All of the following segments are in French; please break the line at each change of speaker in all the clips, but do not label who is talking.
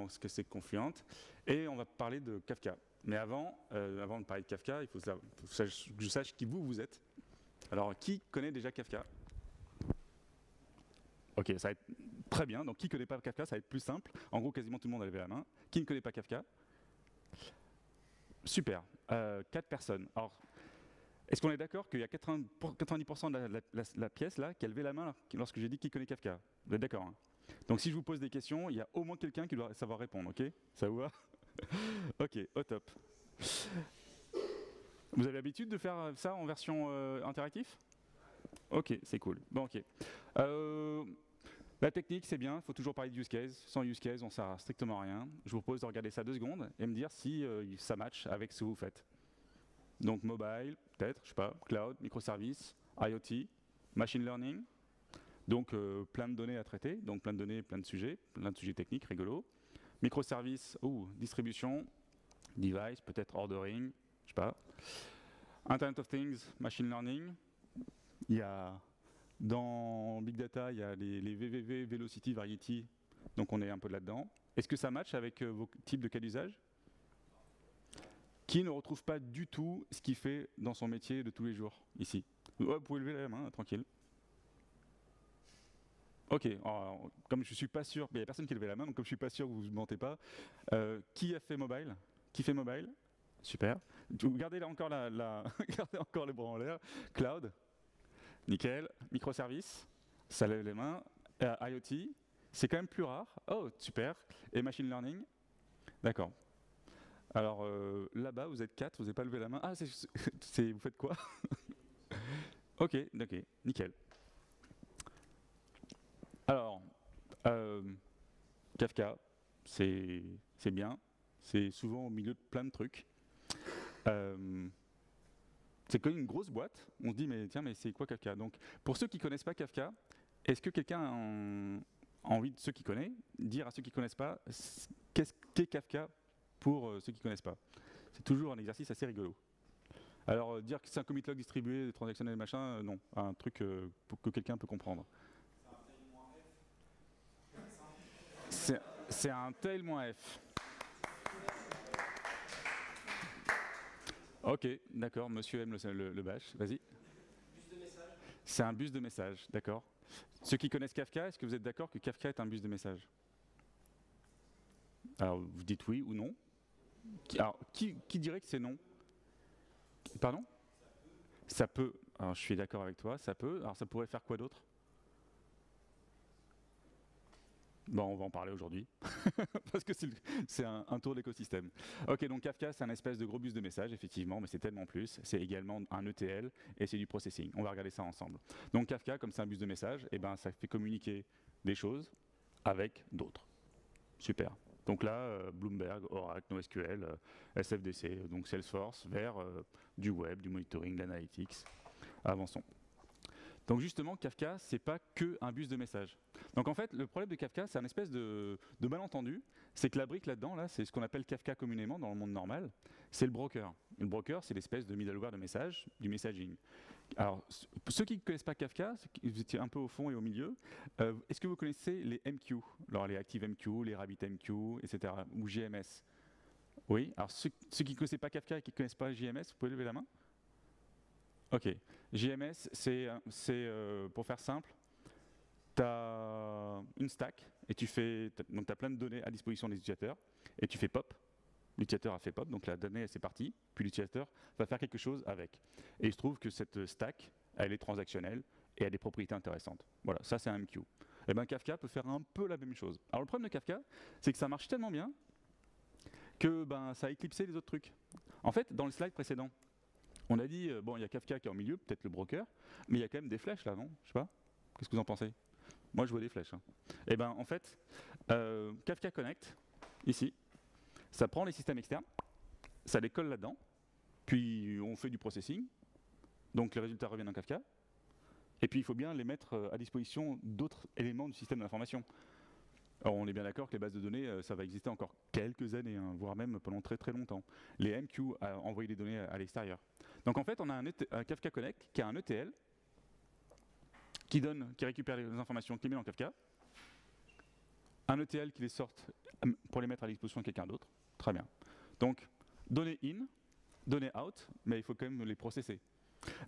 également ce que c'est que Confluent, et on va parler de Kafka. Mais avant de parler de Kafka, il faut que je sache qui vous êtes. Alors, qui connaît déjà Kafka? Ok, ça va être très bien. Donc, qui ne connaît pas Kafka, ça va être plus simple. En gros, quasiment tout le monde a levé la main. Qui ne connaît pas Kafka? Super. 4 personnes. Alors, est-ce qu'on est d'accord qu'il y a 90% de la pièce là qui a levé la main lorsque j'ai dit qui connaît Kafka? Vous êtes d'accord, hein? Donc, si je vous pose des questions, il y a au moins quelqu'un qui doit savoir répondre, ok? Ça vous va? Ok, au top. Vous avez l'habitude de faire ça en version interactive? Ok, c'est cool. Bon, ok. La technique, c'est bien, il faut toujours parler de use case. Sans use case, on ne sert à strictement rien. Je vous propose de regarder ça 2 secondes et me dire si ça match avec ce que vous faites. Donc mobile, peut-être, je sais pas, cloud, microservices, IoT, machine learning. Donc plein de données à traiter, donc plein de données, plein de sujets techniques, rigolos. Microservices, distribution, device, peut-être ordering, je sais pas. Internet of Things, machine learning. Il y a, dans Big Data, il y a les VVV, Velocity, Variety, donc on est un peu là-dedans. Est-ce que ça match avec vos types de cas d'usage? Qui ne retrouve pas du tout ce qu'il fait dans son métier de tous les jours, ici? Vous pouvez lever la main, tranquille. Ok, alors, comme je suis pas sûr, il n'y a personne qui a levé la main, donc comme je suis pas sûr que vous ne mentez pas, qui a fait mobile? Qui fait mobile? Super. Gardez là encore gardez encore les bras en l'air. Cloud, nickel. Microservices, ça lève les mains. IoT, c'est quand même plus rare. Oh, super. Et machine learning? D'accord. Alors là-bas, vous êtes 4, vous n'avez pas levé la main. Ah, vous faites quoi? Ok, nickel. Alors, Kafka, c'est bien. C'est souvent au milieu de plein de trucs. C'est comme une grosse boîte. On se dit, mais tiens, mais c'est quoi Kafka? Donc, pour ceux qui ne connaissent pas Kafka, est-ce que quelqu'un a envie, de ceux qui connaissent, dire à ceux qui ne connaissent pas, qu'est-ce qu'est Kafka pour ceux qui ne connaissent pas? C'est toujours un exercice assez rigolo. Alors, dire que c'est un commit log distribué, transactionnel, machin, non. Un truc que quelqu'un peut comprendre. C'est un tail-f. Ok, d'accord, monsieur aime le bash, vas-y. C'est un bus de message, d'accord. Ceux qui connaissent Kafka, est-ce que vous êtes d'accord que Kafka est un bus de message? Alors, vous dites oui ou non. Alors, qui dirait que c'est non? Pardon? Ça peut. Alors, je suis d'accord avec toi, ça peut. Alors, ça pourrait faire quoi d'autre? Bon, on va en parler aujourd'hui, parce que c'est un tour d'écosystème. Ok, donc Kafka, c'est un espèce de gros bus de message, effectivement, mais c'est tellement plus. C'est également un ETL et c'est du processing. On va regarder ça ensemble. Donc Kafka, comme c'est un bus de message, eh ben, ça fait communiquer des choses avec d'autres. Super. Donc là, Bloomberg, Oracle, NoSQL, SFDC, donc Salesforce, vers du web, du monitoring, de l'analytics. Avançons. Donc justement, Kafka, c'est pas que un bus de message. Donc en fait, le problème de Kafka, c'est un espèce de malentendu. C'est que la brique là-dedans, là, c'est ce qu'on appelle Kafka communément dans le monde normal. C'est le broker. Le broker, c'est l'espèce de middleware de message, du messaging. Alors, ceux qui ne connaissent pas Kafka, vous étiez un peu au fond et au milieu, est-ce que vous connaissez les MQ? Alors les ActiveMQ, les RabbitMQ, etc. ou JMS? Oui. Alors ceux qui ne connaissent pas Kafka et qui ne connaissent pas JMS, vous pouvez lever la main? Ok. JMS, c'est pour faire simple, tu as une stack et tu as plein de données à disposition des utilisateurs et tu fais pop. L'utilisateur a fait pop, donc la donnée c'est parti, puis l'utilisateur va faire quelque chose avec. Et il se trouve que cette stack, elle est transactionnelle et a des propriétés intéressantes. Voilà, ça c'est un MQ. Et bien Kafka peut faire un peu la même chose. Alors le problème de Kafka, c'est que ça marche tellement bien que ça a éclipsé les autres trucs. En fait, dans le slide précédent, on a dit, bon, il y a Kafka qui est en milieu, peut-être le broker, mais il y a quand même des flèches là, non? Je sais pas. Qu'est-ce que vous en pensez? Moi, je vois des flèches. Et ben, en fait, Kafka Connect, ici, ça prend les systèmes externes, ça les colle là-dedans, puis on fait du processing, donc les résultats reviennent dans Kafka, et puis il faut bien les mettre à disposition d'autres éléments du système d'information. Alors, on est bien d'accord que les bases de données, ça va exister encore quelques années, hein, voire même pendant très très longtemps. Les MQ envoyer des données à l'extérieur. Donc en fait, on a un Kafka Connect qui a un ETL qui récupère les informations, qui les met dans Kafka, un ETL qui les sorte pour les mettre à disposition de quelqu'un d'autre. Très bien. Donc, données in, données out, mais il faut quand même les processer.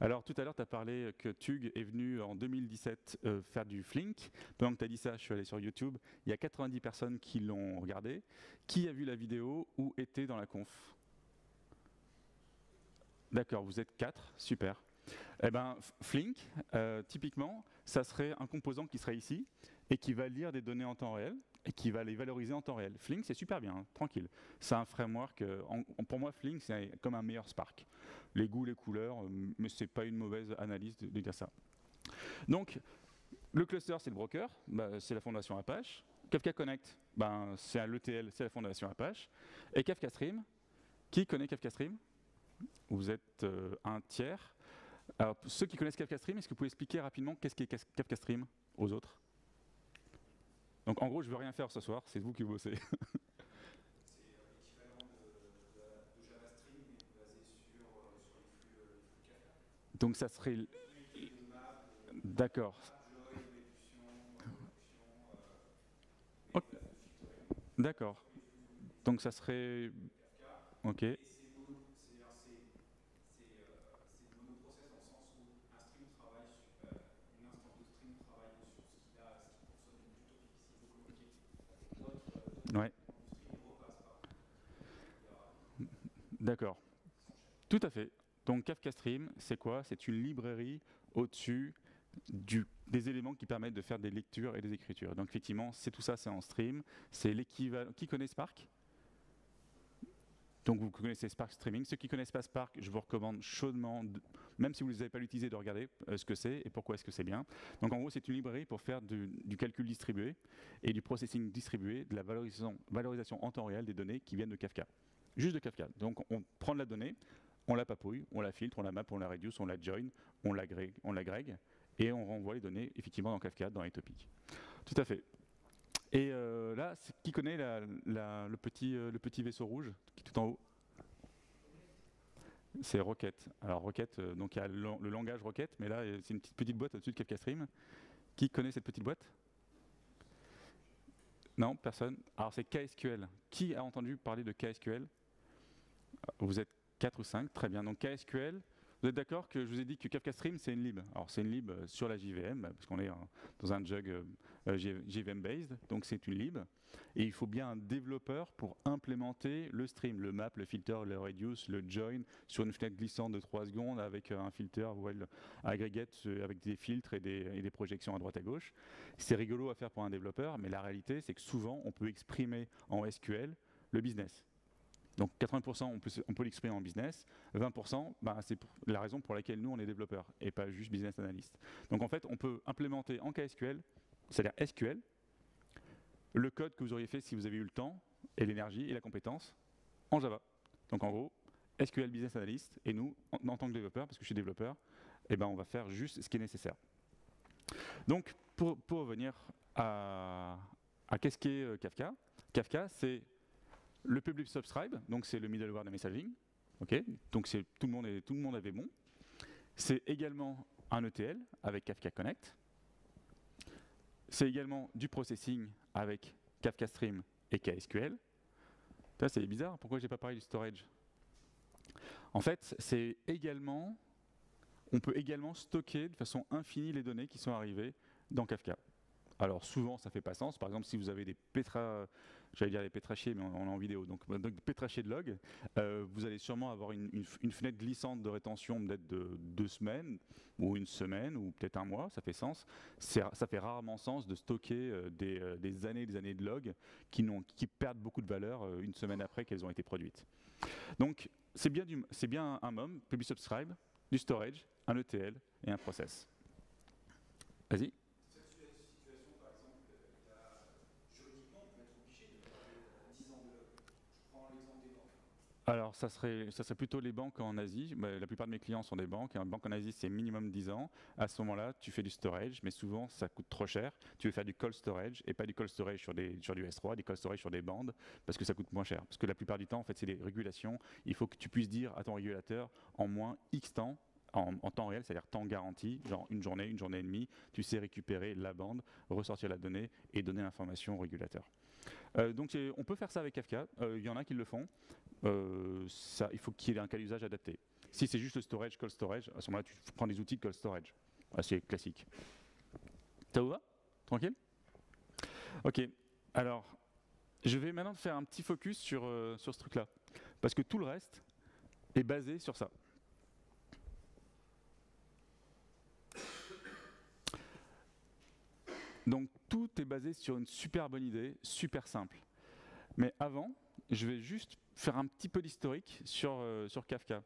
Alors tout à l'heure, tu as parlé que Tug est venu en 2017 faire du Flink. Pendant que tu as dit ça, je suis allé sur YouTube. Il y a 90 personnes qui l'ont regardé. Qui a vu la vidéo ou était dans la conf? D'accord, vous êtes 4, super. Eh ben, Flink, typiquement, ça serait un composant qui serait ici et qui va lire des données en temps réel et qui va les valoriser en temps réel. Flink, c'est super bien, hein, tranquille. C'est un framework, pour moi, Flink, c'est comme un meilleur Spark. Les goûts, les couleurs, mais c'est pas une mauvaise analyse de dire ça. Donc, le cluster, c'est le broker, c'est la fondation Apache. Kafka Connect, c'est l'ETL, c'est la fondation Apache. Et Kafka Stream, qui connaît Kafka Stream? Vous êtes un tiers. Alors, ceux qui connaissent Kafka Stream, est-ce que vous pouvez expliquer rapidement qu'est-ce qu'est Kafka Stream aux autres? Donc en gros, je ne veux rien faire ce soir, c'est vous qui bossez.
C'est l'équivalent de Java Stream, mais basé sur les flux Kafka.
Donc ça serait... D'accord. D'accord. Donc ça serait... Ok. Ouais. D'accord. Tout à fait. Donc Kafka Stream, c'est quoi? C'est une librairie au-dessus des éléments qui permettent de faire des lectures et des écritures. Donc effectivement, tout ça, c'est en stream. C'est l'équivalent. Qui connaît Spark? Donc vous connaissez Spark Streaming. Ceux qui ne connaissent pas Spark, je vous recommande chaudement, même si vous ne l'avez pas utilisé, de regarder ce que c'est et pourquoi est-ce que c'est bien. Donc en gros, c'est une librairie pour faire du calcul distribué et du processing distribué, de la valorisation en temps réel des données qui viennent de Kafka. Juste de Kafka. Donc on prend de la donnée, on la papouille, on la filtre, on la map, on la reduce, on la join, on l'agrègue et on renvoie les données effectivement dans Kafka, dans les topics. Tout à fait. Et là, qui connaît le petit vaisseau rouge qui est tout en haut? C'est Rocket. Alors Rocket, donc il y a le langage Rocket, mais là c'est une petite boîte au-dessus de Kafka Stream. Qui connaît cette petite boîte? Non, personne. Alors c'est KSQL. Qui a entendu parler de KSQL? Vous êtes 4 ou 5, très bien. Donc KSQL, vous êtes d'accord que je vous ai dit que Kafka Stream c'est une lib. Alors c'est une lib sur la JVM, parce qu'on est dans un jug JVM based, donc c'est une lib. Et il faut bien un développeur pour implémenter le stream, le map, le filter, le reduce, le join sur une fenêtre glissante de 3 secondes avec un filter well aggregate avec des filtres et des projections à droite à gauche. C'est rigolo à faire pour un développeur, mais la réalité c'est que souvent on peut exprimer en SQL le business. Donc 80% on peut l'exprimer en business, 20% c'est la raison pour laquelle nous on est développeurs et pas juste business analyst. Donc en fait on peut implémenter en KSQL, c'est-à-dire SQL, le code que vous auriez fait si vous avez eu le temps et l'énergie et la compétence en Java. Donc en gros, SQL Business Analyst et nous, en tant que développeur, parce que je suis développeur, on va faire juste ce qui est nécessaire. Donc pour revenir à qu'est-ce qu'est Kafka. Kafka c'est le public subscribe, donc c'est le middleware de messaging, okay, donc tout le monde avait bon. C'est également un ETL avec Kafka Connect. C'est également du processing avec Kafka Stream et KSQL. Ça c'est bizarre, pourquoi j'ai pas parlé du storage? En fait, on peut également stocker de façon infinie les données qui sont arrivées dans Kafka. Alors souvent ça fait pas sens, par exemple si vous avez des j'allais dire des pétrachiers mais on est en vidéo, donc pétrachiers de log, vous allez sûrement avoir une fenêtre glissante de rétention peut-être de 2 semaines ou une semaine ou peut-être un mois, ça fait sens. Ça fait rarement sens de stocker des années et des années de logs qui perdent beaucoup de valeur une semaine après qu'elles ont été produites. Donc c'est bien un MOM, public subscribe, du storage, un ETL et un process. Vas-y. Alors, ça serait plutôt les banques en Asie. La plupart de mes clients sont des banques. Une banque en Asie, c'est minimum 10 ans. À ce moment-là, tu fais du storage, mais souvent, ça coûte trop cher. Tu veux faire du cold storage, et pas du cold storage sur du S3, du cold storage sur des bandes, parce que ça coûte moins cher. Parce que la plupart du temps, en fait, c'est des régulations. Il faut que tu puisses dire à ton régulateur, en moins X temps, en temps réel, c'est-à-dire temps garanti, genre une journée et demie, tu sais récupérer la bande, ressortir la donnée et donner l'information au régulateur. Donc on peut faire ça avec Kafka, il y en a qui le font. Il faut qu'il y ait un cas d'usage adapté. Si c'est juste le storage, call storage, à ce moment-là, tu prends des outils de call storage. Assez classique. Ça vous va? Tranquille? Ok. Alors, je vais maintenant faire un petit focus sur ce truc-là. Parce que tout le reste est basé sur ça. Donc, tout est basé sur une super bonne idée, super simple. Mais avant, je vais juste faire un petit peu d'historique sur Kafka.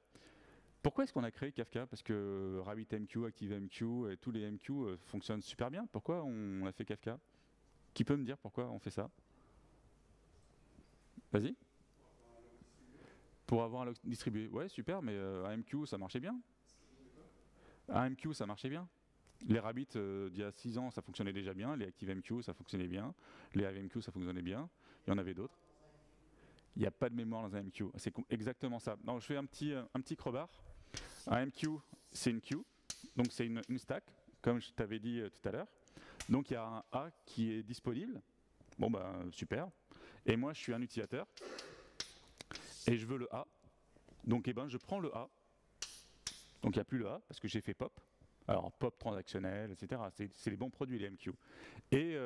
Pourquoi est-ce qu'on a créé Kafka? Parce que RabbitMQ, ActiveMQ et tous les MQ fonctionnent super bien. Pourquoi on a fait Kafka? Qui peut me dire pourquoi on fait ça? Vas-y. Pour avoir un log distribué. Ouais, super, mais AMQ, ça marchait bien. AMQ, ça marchait bien. Les Rabbit, d'il y a 6 ans, ça fonctionnait déjà bien. Les ActiveMQ, ça fonctionnait bien. Les AVMQ, ça fonctionnait bien. Il y en avait d'autres. Il n'y a pas de mémoire dans un MQ. C'est exactement ça. Donc, je fais un petit crowbar. Un MQ, c'est une queue. Donc, c'est une stack, comme je t'avais dit tout à l'heure. Donc, il y a un A qui est disponible. Bon, ben, super. Et moi, je suis un utilisateur. Et je veux le A. Donc, eh ben, je prends le A. Donc, il n'y a plus le A, parce que j'ai fait pop. Alors, pop transactionnel, etc. C'est les bons produits, les MQ. Et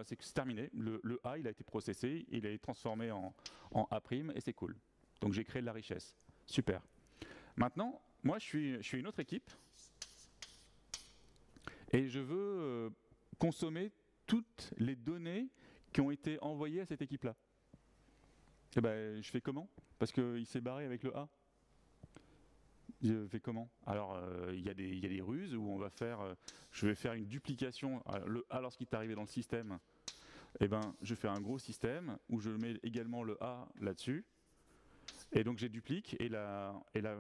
c'est terminé. Le A, il a été processé, il a été transformé en A', et c'est cool. Donc, j'ai créé de la richesse. Super. Maintenant, moi, je suis une autre équipe. Et je veux consommer toutes les données qui ont été envoyées à cette équipe-là. Et ben, je fais comment? Parce qu'il s'est barré avec le A. Je fais comment? Alors, il y a des ruses où on va faire, je vais faire une duplication. Le A, lorsqu'il est arrivé dans le système, eh ben, je fais un gros système où je mets également le A là-dessus. Et donc, j'ai duplique et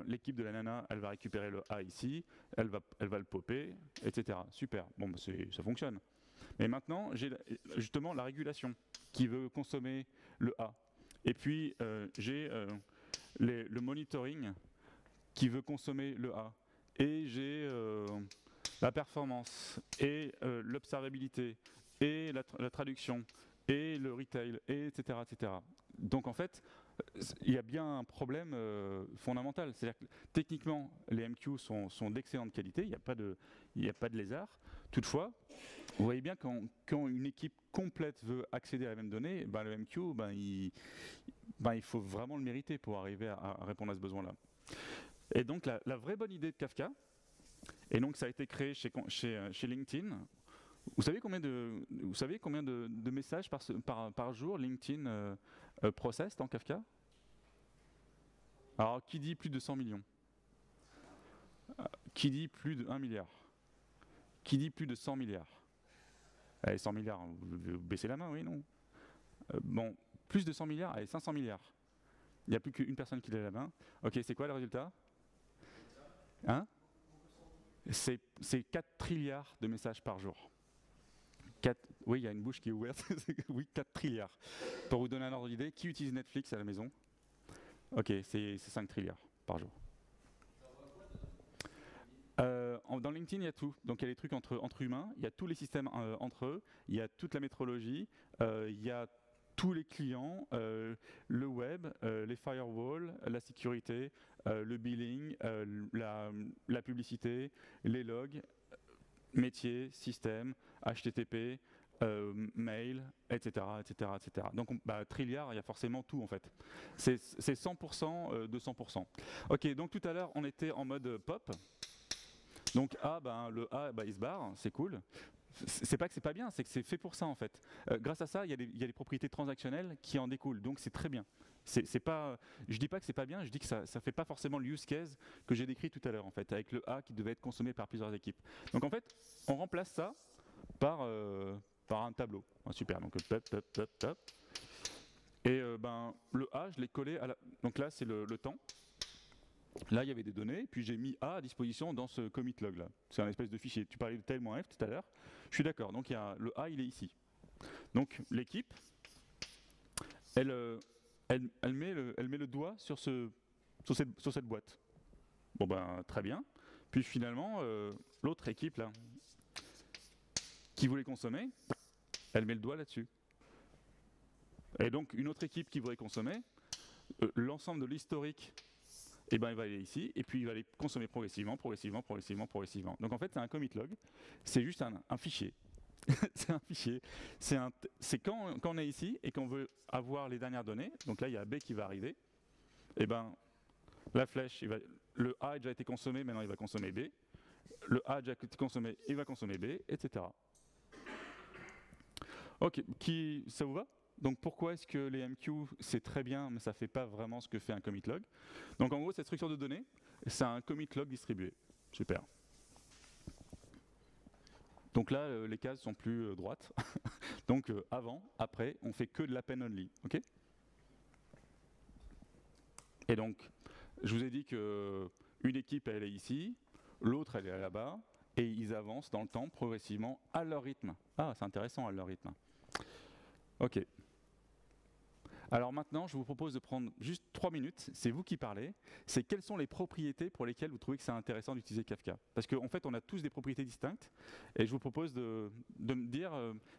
l'équipe de la nana, elle va récupérer le A ici, elle va le popper, etc. Super. Bon, bah, ça fonctionne. Mais maintenant, j'ai justement la régulation qui veut consommer le A. Et puis, j'ai le monitoring qui veut consommer le A. Et j'ai la performance, et l'observabilité, et la traduction, et le retail, et etc., etc. Donc en fait, il y a bien un problème fondamental. C'est-à-dire que techniquement, les MQ sont d'excellente qualité, il n'y a pas de lézard. Toutefois, vous voyez bien quand une équipe complète veut accéder à la même donnée, ben, le MQ, il faut vraiment le mériter pour arriver à répondre à ce besoin-là. Et donc la vraie bonne idée de Kafka, et donc ça a été créé chez LinkedIn. Vous savez combien de messages par jour LinkedIn processe dans Kafka? Alors qui dit plus de 100 millions? Qui dit plus de 1 milliard? Qui dit plus de 100 milliards? Allez, 100 milliards, vous baissez la main, oui, non? Bon, plus de 100 milliards, allez, 500 milliards. Il n'y a plus qu'une personne qui lève la main. Ok, c'est quoi le résultat? Hein? C'est 4 trilliards de messages par jour. Oui, il y a une bouche qui est ouverte. Oui, 4 trilliards. Pour vous donner un ordre d'idée, qui utilise Netflix à la maison? Ok, c'est 5 trilliards par jour. Dans LinkedIn, il y a tout. Donc il y a les trucs entre humains, il y a tous les systèmes entre eux, il y a toute la métrologie, il y a tous les clients, le web, les firewalls, la sécurité, le billing, la publicité, les logs, métiers, système, HTTP, mail, etc., etc., etc. Donc, trilliard, il y a forcément tout en fait. C'est 100% de 100%. Ok, donc tout à l'heure, on était en mode pop. Donc le A, il se barre, c'est cool. C'est pas que c'est pas bien, c'est que c'est fait pour ça en fait. Grâce à ça, il y a des propriétés transactionnelles qui en découlent, donc c'est très bien. C'est pas, je dis pas que c'est pas bien, je dis que ça fait pas forcément le use case que j'ai décrit tout à l'heure en fait, avec le A qui devait être consommé par plusieurs équipes. Donc en fait, on remplace ça par un tableau. Super, donc top. Et le A, je l'ai collé à donc là c'est le temps. Là, il y avait des données, puis j'ai mis A à disposition dans ce commit log là. C'est un espèce de fichier. Tu parlais de tel-f tout à l'heure. Je suis d'accord. Donc le A, il est ici. Donc l'équipe, elle met le doigt sur cette boîte. Bon ben très bien. Puis finalement, l'autre équipe là, qui voulait consommer, Elle met le doigt là-dessus. Et donc, une autre équipe qui voudrait consommer, l'ensemble de l'historique, eh ben, il va aller ici, et puis il va aller consommer progressivement, progressivement, progressivement, progressivement. Donc en fait, c'est un commit log, c'est juste un fichier. C'est un fichier. C'est quand on est ici et qu'on veut avoir les dernières données, donc là, il y a B qui va arriver, et ben, la flèche, le A a déjà été consommé, maintenant il va consommer B. Le A a déjà été consommé, il va consommer B, etc. Ok, ça vous va? Donc pourquoi est-ce que les MQ, c'est très bien, mais ça ne fait pas vraiment ce que fait un commit log? Donc en gros, cette structure de données, c'est un commit log distribué. Super. Donc là, les cases sont plus droites. Donc avant, après, on fait que de l'append only. Ok? Et donc, je vous ai dit qu'une équipe, elle est ici, l'autre, elle est là-bas, et ils avancent dans le temps progressivement à leur rythme. Ah, c'est intéressant, à leur rythme. Ok. Alors maintenant, je vous propose de prendre juste 3 minutes, c'est vous qui parlez, c'est quelles sont les propriétés pour lesquelles vous trouvez que c'est intéressant d'utiliser Kafka. Parce qu'en fait, on a tous des propriétés distinctes, et je vous propose de me dire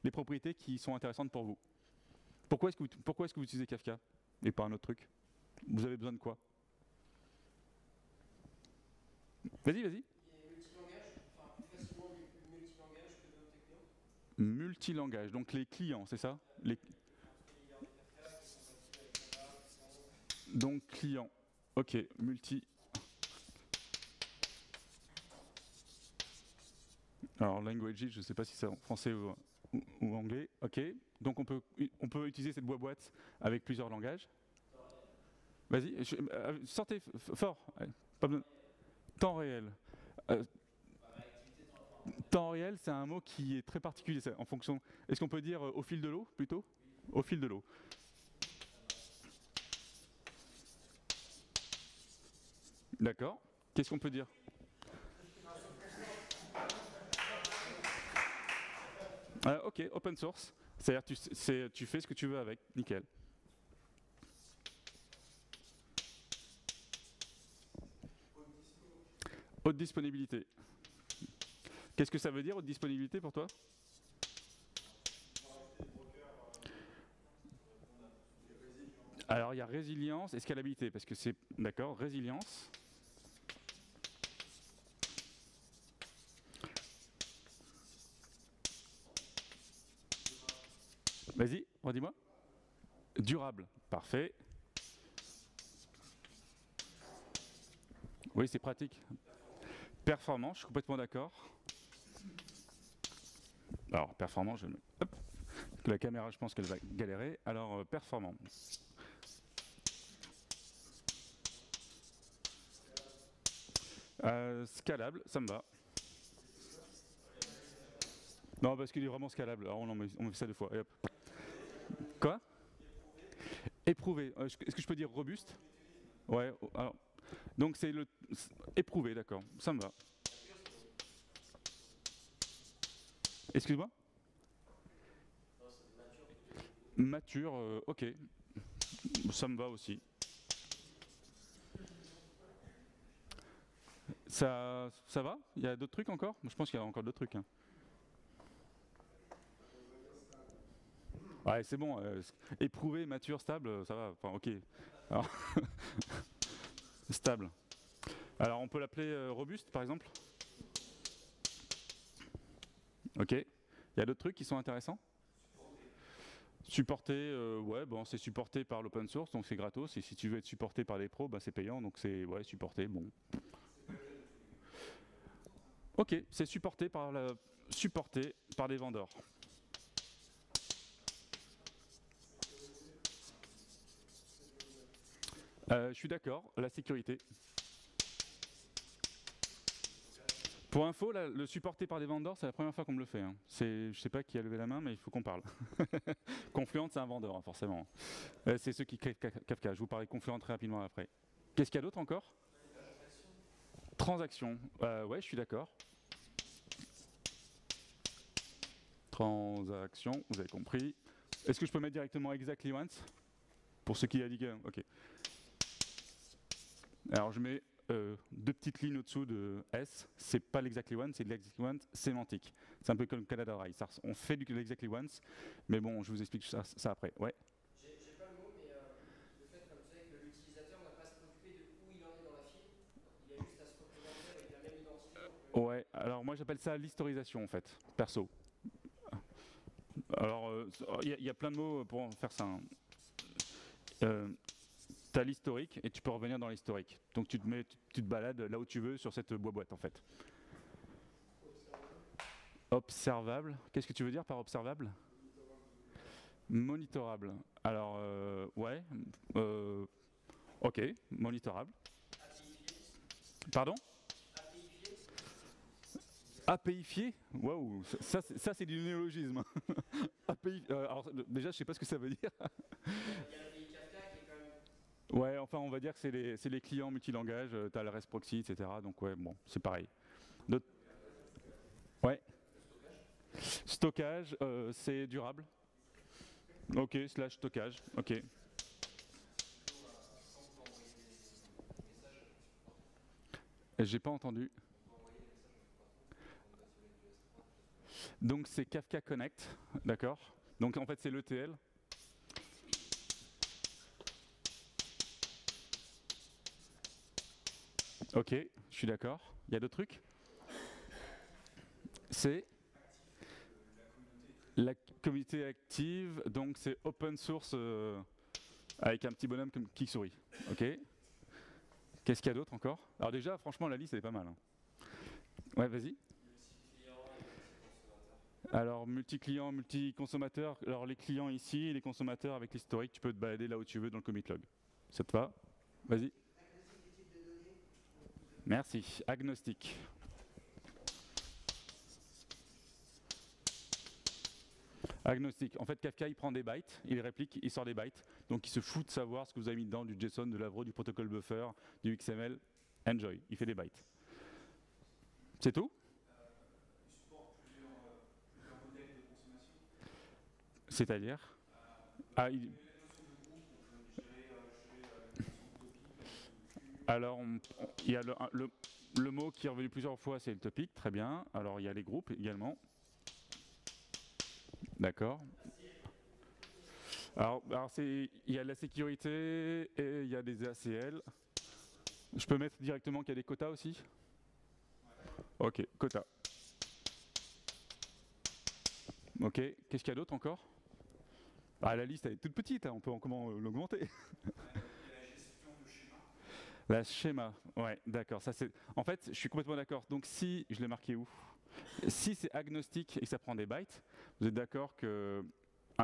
les propriétés qui sont intéressantes pour vous. Pourquoi est-ce que vous utilisez Kafka et pas un autre truc? Vous avez besoin de quoi? Vas-y, vas-y.
Il est multilangage, enfin plus facilement multilangage que de notre client.
Multilangage, donc les clients, c'est ça? Donc client, ok, multi. Alors language, je ne sais pas si c'est en français ou anglais, ok. Donc on peut utiliser cette boîte avec plusieurs langages. Vas-y, sortez fort, pas besoin. Temps réel. Temps réel, c'est un mot qui est très particulier, en fonction. Est-ce qu'on peut dire au fil de l'eau plutôt? Au fil de l'eau. D'accord. Qu'est-ce qu'on peut dire? Ok, open source. C'est-à-dire tu fais ce que tu veux avec, nickel. Haute disponibilité. Qu'est-ce que ça veut dire, haute disponibilité pour toi? Alors il y a résilience et scalabilité, parce que c'est, d'accord, résilience. Vas-y, redis-moi. Durable, parfait. Oui, c'est pratique. Performant, je suis complètement d'accord. Alors, performant, je... Hop. La caméra, je pense qu'elle va galérer. Alors, performant. Scalable, ça me va. Non, parce qu'il est vraiment scalable. Alors, on met ça deux fois. Et hop. Quoi? Éprouvé. Est-ce que je peux dire robuste? Ouais. Alors, donc c'est le éprouvé, d'accord. Ça me va. Excuse-moi? Mature, ok. Ça me va aussi. Ça va? Il y a d'autres trucs encore? Je pense qu'il y a encore d'autres trucs. Hein. Ouais, c'est bon. Éprouvé, mature, stable, ça va. Enfin, ok. Alors, stable. Alors, on peut l'appeler robuste, par exemple? Ok. Il y a d'autres trucs qui sont intéressants? Supporté, ouais, bon, c'est supporté par l'open source, donc c'est gratos. Et si tu veux être supporté par les pros, bah, c'est payant, donc c'est ouais, supporté, bon. Ok, c'est supporté par des vendeurs. Je suis d'accord, la sécurité. Pour info, là, le supporté par des vendeurs, c'est la première fois qu'on me le fait. Hein. Je sais pas qui a levé la main, mais il faut qu'on parle. Confluent, c'est un vendeur, hein, forcément. C'est ceux qui créent Kafka. Je vous parlerai de Confluent très rapidement après. Qu'est-ce qu'il y a d'autre encore? Transaction. Ouais, je suis d'accord. Transaction, vous avez compris. Est-ce que je peux mettre directement exactly once? Pour ceux qui a dit que... Ok. Alors je mets deux petites lignes au-dessous de S, c'est pas l'exactly once, c'est de l'exactly once sémantique. C'est un peu comme Canada Dry. On fait du l'exactly once, mais bon, je vous explique ça après. Ouais.
J'ai pas le mot, mais le fait, comme tu sais, que l'utilisateur n'a pas à se préoccuper de où il en est dans la file, il a juste à se représenter avec la même identité.
Ouais, alors moi j'appelle ça l'historisation en fait, perso. Alors, il y a plein de mots pour faire ça. Hein. Tu as l'historique et tu peux revenir dans l'historique. Donc tu te balades là où tu veux sur cette boîte en fait. Observable. Qu'est-ce que tu veux dire par observable? Monitorable. Alors, ouais. Ok, monitorable. Pardon? APIfié? Waouh, ça c'est du néologisme. API, alors déjà je sais pas ce que ça veut dire.
Il y a l'API Kafka qui est quand même.
Ouais, enfin on va dire que c'est les clients multilangage, tu as le REST proxy, etc. Donc ouais, bon, c'est pareil. Ouais. Stockage, c'est durable. Ok, slash stockage, ok. J'ai pas entendu. Donc c'est Kafka Connect, d'accord. Donc en fait c'est l'ETL. Ok, je suis d'accord. Il y a d'autres trucs? C'est la communauté active, donc c'est open source avec un petit bonhomme comme clic-souris. Ok. Qu'est-ce qu'il y a d'autre encore? Alors déjà, franchement, la liste elle est pas mal. Hein. Ouais, vas-y. Alors multi-client, multi-consommateur. Alors les clients ici, et les consommateurs avec l'historique, tu peux te balader là où tu veux dans le commit log. Ça te va? Vas-y. Merci. Agnostique. Agnostique. En fait, Kafka, il prend des bytes, il les réplique, il sort des bytes. Donc, il se fout de savoir ce que vous avez mis dedans, du JSON, de l'Avro, du protocole buffer, du XML. Enjoy. Il fait des bytes. C'est tout?
Il supporte plusieurs modèles de consommation.
C'est-à-dire
la notion de groupe, on peut gérer la notion de topic,
alors, il y a le mot qui est revenu plusieurs fois, c'est le topic, très bien. Alors, il y a les groupes également. D'accord. Alors il y a la sécurité et il y a des ACL. Je peux mettre directement qu'il y a des quotas aussi? Ok, quotas. Ok, qu'est-ce qu'il y a d'autre encore? Ah, la liste elle est toute petite, hein, on peut comment l'augmenter?
Il y a la gestion de schéma.
La schéma, ouais, d'accord. En fait, je suis complètement d'accord. Donc si, je l'ai marqué où? Si c'est agnostique et que ça prend des bytes, vous êtes d'accord que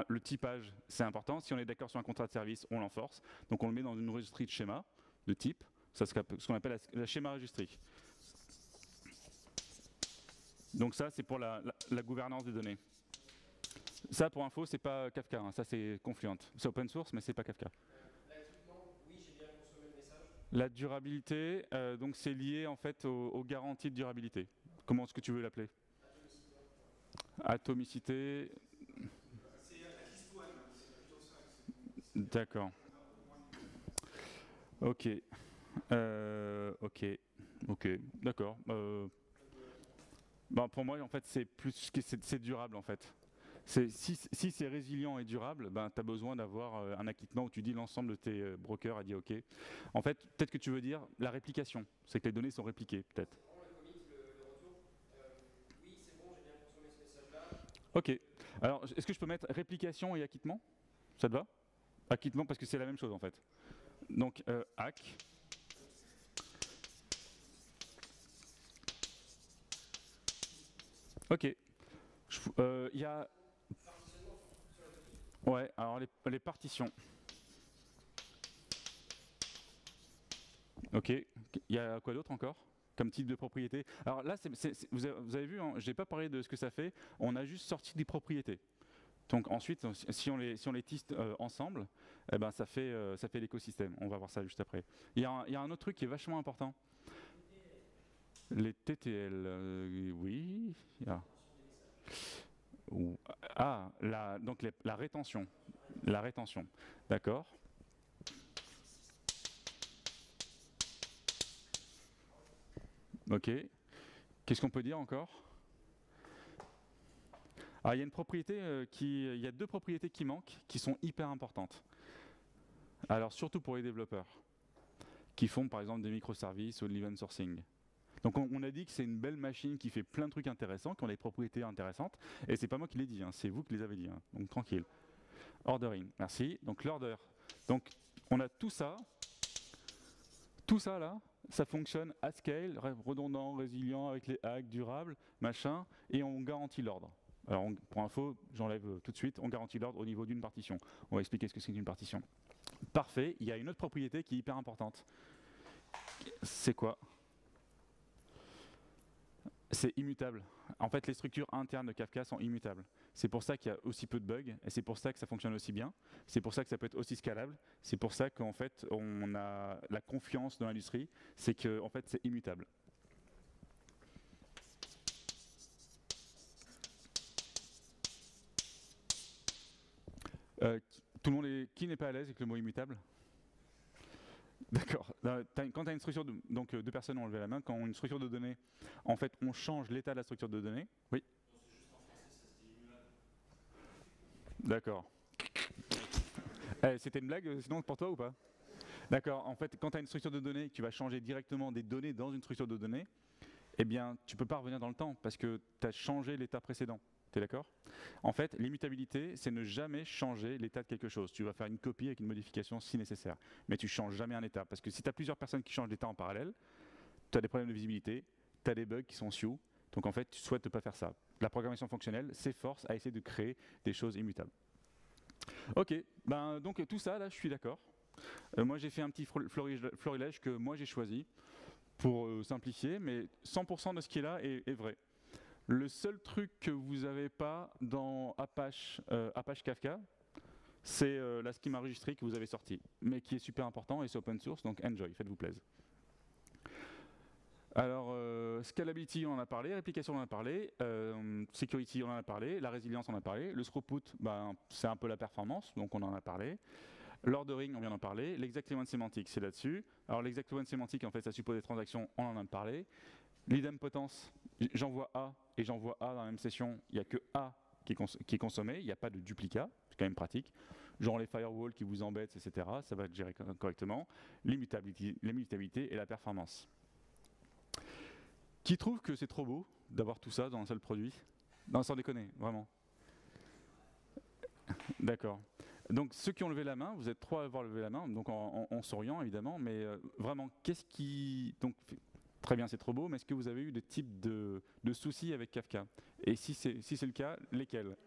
le typage, c'est important. Si on est d'accord sur un contrat de service, on l'enforce. Donc on le met dans une registry de schéma, de type. Ça c'est ce qu'on appelle la schéma registry. Donc ça, c'est pour la gouvernance des données. Ça, pour info, c'est pas Kafka. Hein. Ça, c'est Confluent. C'est open source, mais c'est pas Kafka.
L'équipement, oui, j'ai bien consommé le message.
La durabilité, donc c'est lié en fait aux garanties de durabilité. Comment est-ce que tu veux l'appeler? Atomicité.
C'est Akisto, c'est plutôt ça.
D'accord. Ok. Ok. D'accord. Ben, pour moi, en fait, c'est plus que c'est durable en fait. Si c'est résilient et durable, ben, tu as besoin d'avoir un acquittement où tu dis l'ensemble de tes brokers a dit OK. En fait, peut-être que tu veux dire la réplication, c'est que les données sont répliquées, peut-être.
Le commit, le retour. Oui, c'est bon, j'ai bien consommé ce message-là.
Ok. Alors, est-ce que je peux mettre réplication et acquittement? Ça te va? Acquittement parce que c'est la même chose en fait. Donc, hack. Ok. Il y a... Ouais, alors les partitions. Ok. Il y a quoi d'autre encore comme type de propriété? Alors là, vous avez vu, hein, je n'ai pas parlé de ce que ça fait. On a juste sorti des propriétés. Donc ensuite, si on les teste ensemble, eh ben, ça fait l'écosystème. On va voir ça juste après. Il y a un autre truc qui est vachement important. Les TTL, oui. Donc la rétention. La rétention. D'accord. Ok. Qu'est-ce qu'on peut dire encore? Alors, il y a une propriété il y a deux propriétés qui manquent, qui sont hyper importantes. Alors, surtout pour les développeurs, qui font par exemple des microservices ou de l'event sourcing. Donc on a dit que c'est une belle machine qui fait plein de trucs intéressants, qui ont des propriétés intéressantes, et c'est pas moi qui l'ai dit, hein, c'est vous qui les avez dit, hein, donc tranquille. Ordering, merci. Donc l'order. Donc on a tout ça là, ça fonctionne à scale, redondant, résilient, avec les hacks, durable, machin, et on garantit l'ordre. Alors pour info, j'enlève tout de suite, on garantit l'ordre au niveau d'une partition. On va expliquer ce que c'est qu'une partition. Parfait, il y a une autre propriété qui est hyper importante. C'est quoi? C'est immutable. En fait, les structures internes de Kafka sont immutables. C'est pour ça qu'il y a aussi peu de bugs, et c'est pour ça que ça fonctionne aussi bien. C'est pour ça que ça peut être aussi scalable. C'est pour ça qu'en fait, on a la confiance dans l'industrie, c'est que en fait, c'est immutable. Tout le monde qui n'est pas à l'aise avec le mot immutable? D'accord. Quand tu as une structure, donc deux personnes ont levé la main, quand on a une structure de données, en fait, on change l'état de la structure de données. Oui. D'accord. C'était une blague sinon pour toi ou pas? D'accord. En fait, quand tu as une structure de données, tu vas changer directement des données dans une structure de données, eh bien, tu ne peux pas revenir dans le temps parce que tu as changé l'état précédent. Tu es d'accord? En fait, l'immutabilité, c'est ne jamais changer l'état de quelque chose. Tu vas faire une copie avec une modification si nécessaire, mais tu ne changes jamais un état. Parce que si tu as plusieurs personnes qui changent d'état en parallèle, tu as des problèmes de visibilité, tu as des bugs qui sont sioux, donc en fait, tu souhaites ne pas faire ça. La programmation fonctionnelle s'efforce à essayer de créer des choses immutables. Ok, donc tout ça, là, je suis d'accord. Moi, j'ai fait un petit florilège que moi j'ai choisi pour simplifier, mais 100% de ce qui est là est vrai. Le seul truc que vous n'avez pas dans Apache Kafka, c'est la schema registry que vous avez sortie, mais qui est super important et c'est open source, donc enjoy, faites-vous plaisir. Alors, scalability, on en a parlé, réplication, on en a parlé, security, on en a parlé, la résilience, on en a parlé, le throughput, c'est un peu la performance, donc on en a parlé. L'ordering, on vient d'en parler. L'exact event sémantique, c'est là-dessus. Alors, l'exact event sémantique, en fait, ça suppose des transactions, on en a parlé. L'idempotence, j'envoie A et j'envoie A dans la même session, il n'y a que A qui est consommé, il n'y a pas de duplicat, c'est quand même pratique. Genre les firewalls qui vous embêtent, etc., ça va être géré correctement. L'immutabilité et la performance. Qui trouve que c'est trop beau d'avoir tout ça dans un seul produit? Non, sans déconner, vraiment. D'accord. Donc ceux qui ont levé la main, vous êtes trois à avoir levé la main, donc en souriant évidemment, mais vraiment, qu'est-ce qui... Donc, très bien, c'est trop beau, mais est-ce que vous avez eu des types de soucis avec Kafka? Et si c'est le cas, lesquels?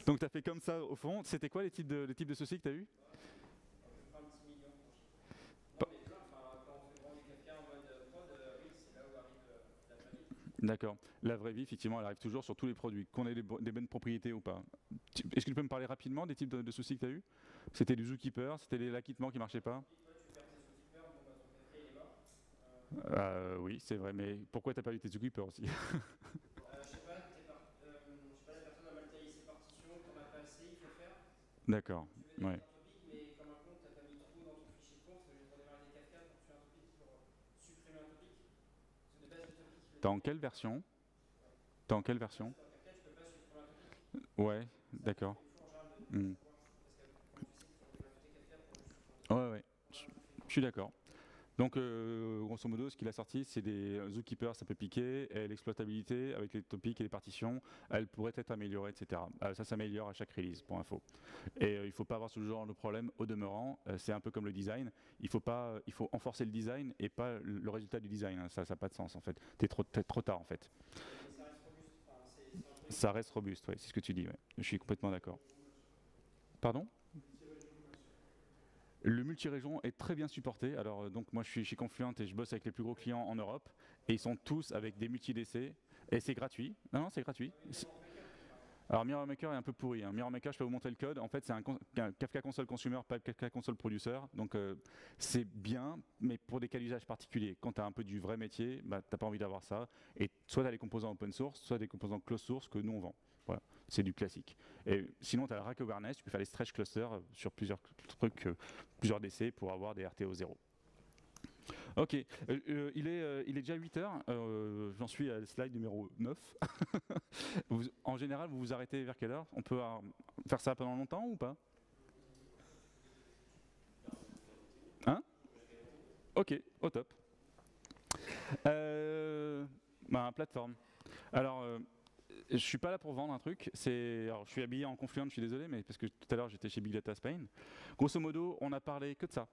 Donc tu as fait comme ça au fond, c'était quoi les types de soucis que tu as eu?
Un petit million. Non, mais plein, quand on fait vraiment du Kafka en mode prod, oui, c'est là où arrive la vraie vie.
D'accord. La vraie vie, effectivement, elle arrive toujours sur tous les produits, qu'on ait des bonnes propriétés ou pas. Est-ce que tu peux me parler rapidement des types de soucis que tu as eu? C'était du zookeeper, c'était l'acquittement qui marchait pas?
Toi, tu perds tes zookeepers, bon, ton Kafka, il est mort.
Oui, c'est vrai, mais pourquoi t'as pas eu tes zookeepers aussi?
Je sais pas, la personne a mal taillé ses partitions, t'en as pas assez, il faut faire.
D'accord,
Tu veux
ouais.
des topics, mais comme un compte, t'as pas mis trop dans ton fichier de compte, ça veut dire redémarrer des Kafka pour tuer un topic, pour supprimer un topic. Parce que de base, le topic, il
T'es en quelle version? T'es en quelle version?
dans Kafka, tu peux pas supprimer un topic.
Ouais, d'accord.
Il faut en général de
Hmm.
savoir. Parce que tu sais qu'il faut rajouter Kafka pour juste supprimer.
Ouais, ouais, je suis d'accord. Donc, grosso modo, ce qu'il a sorti, c'est des zookeepers, ça peut piquer, et l'exploitabilité avec les topics et les partitions, elle pourrait être améliorée, etc. Ça s'améliore à chaque release, pour info. Et il ne faut pas avoir ce genre de problème au demeurant. C'est un peu comme le design. Il faut renforcer le design et pas le résultat du design. Hein. Ça n'a pas de sens, en fait. T'es trop tard, en fait.
Mais ça reste robuste. Enfin, c'est un peu...
Ça reste robuste, ouais, c'est ce que tu dis. Ouais. Je suis complètement d'accord. Pardon? Le multi-région est très bien supporté. Alors donc moi je suis chez Confluent et je bosse avec les plus gros clients en Europe et ils sont tous avec des multi-DC et c'est gratuit. Non, c'est gratuit. Alors Mirror Maker est un peu pourri. Hein. Mirror Maker, je peux vous montrer le code. En fait, c'est un Kafka Console Consumer, pas Kafka Console Producer. Donc c'est bien, mais pour des cas d'usage particuliers. Quand tu as un peu du vrai métier, tu n'as pas envie d'avoir ça. Et soit tu as les composants open source, soit des composants closed source que nous on vend. Voilà, c'est du classique. Et sinon, tu as le Rack Awareness, tu peux faire des stretch clusters sur plusieurs trucs, plusieurs DC pour avoir des RTO 0. Ok, il est déjà 8 heures, j'en suis à la slide numéro 9. En général, vous vous arrêtez vers quelle heure? On peut faire ça pendant longtemps ou pas? Hein? Ok, au top. Plateforme. Alors, je suis pas là pour vendre un truc. Alors, je suis habillé en Confluent, je suis désolé, mais parce que tout à l'heure j'étais chez Big Data Spain. Grosso modo, on a parlé que de ça,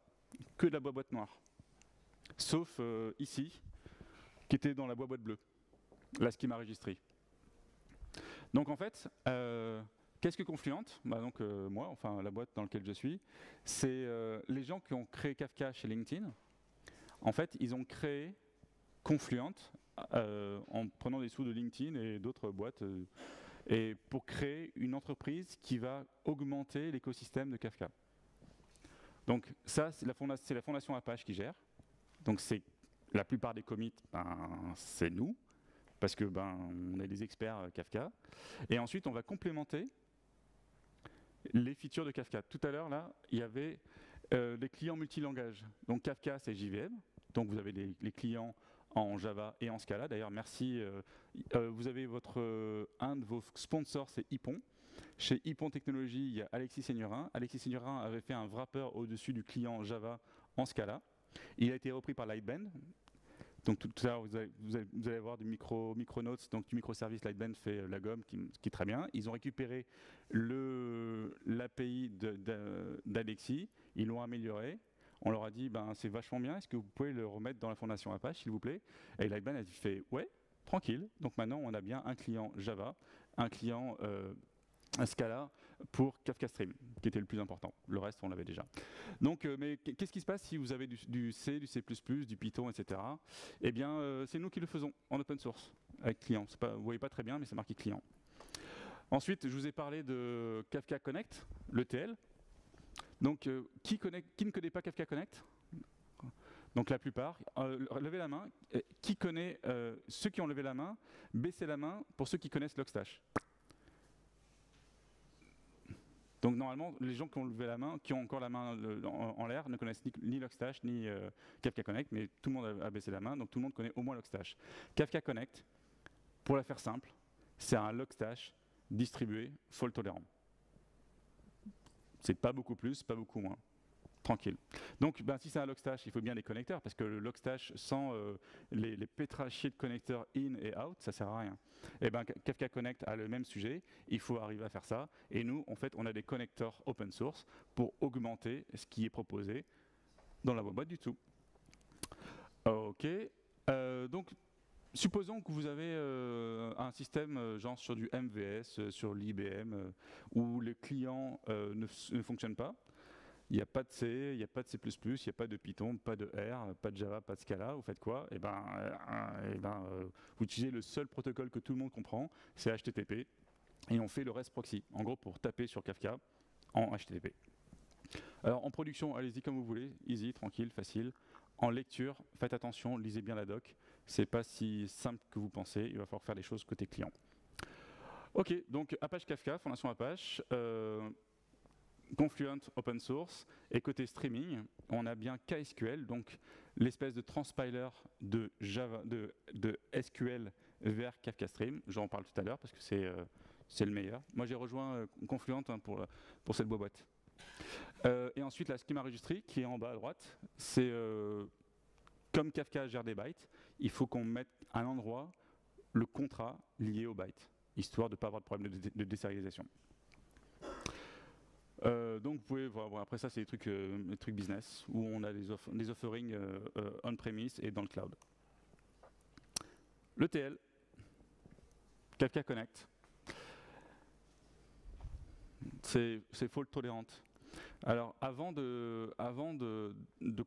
que de la boîte noire. Sauf ici, qui était dans la boîte bleue, la Schema Registry. Donc en fait, qu'est-ce que Confluent? Donc moi, enfin la boîte dans laquelle je suis, c'est les gens qui ont créé Kafka chez LinkedIn. En fait, ils ont créé Confluent en prenant des sous de LinkedIn et d'autres boîtes, et pour créer une entreprise qui va augmenter l'écosystème de Kafka. Donc ça, c'est la fondation Apache qui gère. Donc c'est la plupart des commits, c'est nous, parce que on est des experts Kafka. Et ensuite, on va complémenter les features de Kafka. Tout à l'heure, là, il y avait les clients multilangages. Donc Kafka, c'est JVM. Donc vous avez les clients en Java et en Scala. D'ailleurs, merci. Vous avez un de vos sponsors, c'est Ypon. Chez Ypon Technologies, il y a Alexis Seignerin. Alexis Seignerin avait fait un wrapper au-dessus du client Java en Scala. Il a été repris par Lightbend. Donc tout à l'heure, vous allez voir du micronotes, donc du microservice. Lightbend fait la gomme qui est très bien. Ils ont récupéré l'API d'Alexis, ils l'ont amélioré. On leur a dit, c'est vachement bien, est-ce que vous pouvez le remettre dans la fondation Apache, s'il vous plaît? Et Lightbend a fait, ouais, tranquille. Donc maintenant, on a bien un client Java, un client Scala pour Kafka Stream, qui était le plus important. Le reste, on l'avait déjà. Donc, mais qu'est-ce qui se passe si vous avez du C, du C++, du Python, etc. Eh bien, c'est nous qui le faisons en open source, avec client. Vous ne voyez pas très bien, mais c'est marqué client. Ensuite, je vous ai parlé de Kafka Connect, l'ETL. Donc, qui ne connaît pas Kafka Connect? Donc la plupart. Levez la main. Qui connaît ceux qui ont levé la main? Baissez la main pour ceux qui connaissent Logstash. Donc normalement, les gens qui ont levé la main, qui ont encore la main en l'air, ne connaissent ni Logstash ni Kafka Connect, mais tout le monde a baissé la main, donc tout le monde connaît au moins Logstash. Kafka Connect, pour la faire simple, c'est un Logstash distribué, fault tolérant. C'est pas beaucoup plus, pas beaucoup moins. Tranquille. Donc, si c'est un Logstash, il faut bien des connecteurs, parce que le Logstash, sans les pétrachiers de connecteurs in et out, ça sert à rien. Et Kafka Connect a le même sujet, il faut arriver à faire ça. Et nous, en fait, on a des connecteurs open source pour augmenter ce qui est proposé dans la boîte du tout. Ok. Donc, supposons que vous avez un système genre sur du MVS, sur l'IBM, où le client ne fonctionne pas. Il n'y a pas de C, il n'y a pas de C++, il n'y a pas de Python, pas de R, pas de Java, pas de Scala. Vous faites quoi? Vous utilisez le seul protocole que tout le monde comprend, c'est HTTP, et on fait le REST proxy. En gros, pour taper sur Kafka en HTTP. Alors en production, allez-y comme vous voulez, easy, tranquille, facile. En lecture, faites attention, lisez bien la doc. C'est pas si simple que vous pensez. Il va falloir faire des choses côté client. Ok, donc Apache Kafka, fondation Apache. Confluent open source, et côté streaming, on a bien KSQL, donc l'espèce de transpiler de Java, de SQL vers Kafka Stream. J'en parle tout à l'heure parce que c'est le meilleur. Moi j'ai rejoint Confluent pour cette boîte. Et ensuite la Schema Registry qui est en bas à droite, c'est comme Kafka gère des bytes, il faut qu'on mette à un endroit le contrat lié au byte, histoire de ne pas avoir de problème de désérialisation. Donc vous pouvez voir, après ça c'est des trucs business où on a des offerings on-premise et dans le cloud. L'ETL, Kafka Connect, c'est fault tolérante. Alors avant de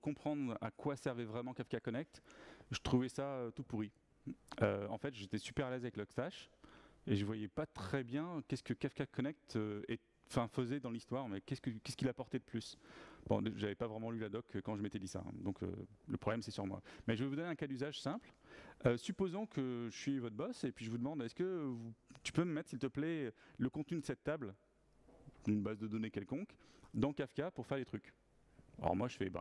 comprendre à quoi servait vraiment Kafka Connect, je trouvais ça tout pourri. En fait j'étais super à l'aise avec Logstash et je voyais pas très bien qu'est-ce que Kafka Connect faisait dans l'histoire, mais qu'est-ce qu'il apportait de plus? Bon, j'avais pas vraiment lu la doc quand je m'étais dit ça, hein, donc le problème c'est sur moi. Mais je vais vous donner un cas d'usage simple. Supposons que je suis votre boss et puis je vous demande, est-ce que tu peux me mettre s'il te plaît le contenu de cette table, une base de données quelconque, dans Kafka pour faire les trucs? Alors moi je fais,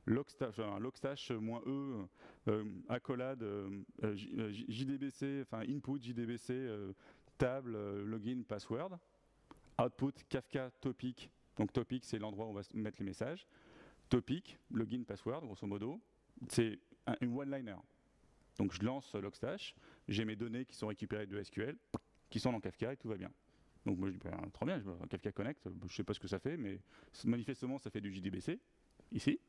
Logstash -e, accolade, JDBC, enfin input, JDBC, table, login, password, output, Kafka, topic. Donc topic, c'est l'endroit où on va mettre les messages. Topic, login, password, grosso modo, c'est une one-liner. Donc je lance Logstash, j'ai mes données qui sont récupérées de SQL, qui sont dans Kafka et tout va bien. Donc moi je dis, ben, trop bien, Kafka Connect, je ne sais pas ce que ça fait, mais manifestement ça fait du JDBC, ici.